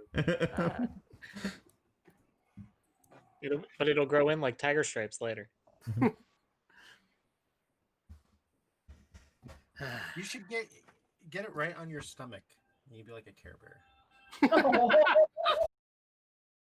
It'll grow in like tiger stripes later. You should get it right on your stomach. You'd be like a Care Bear.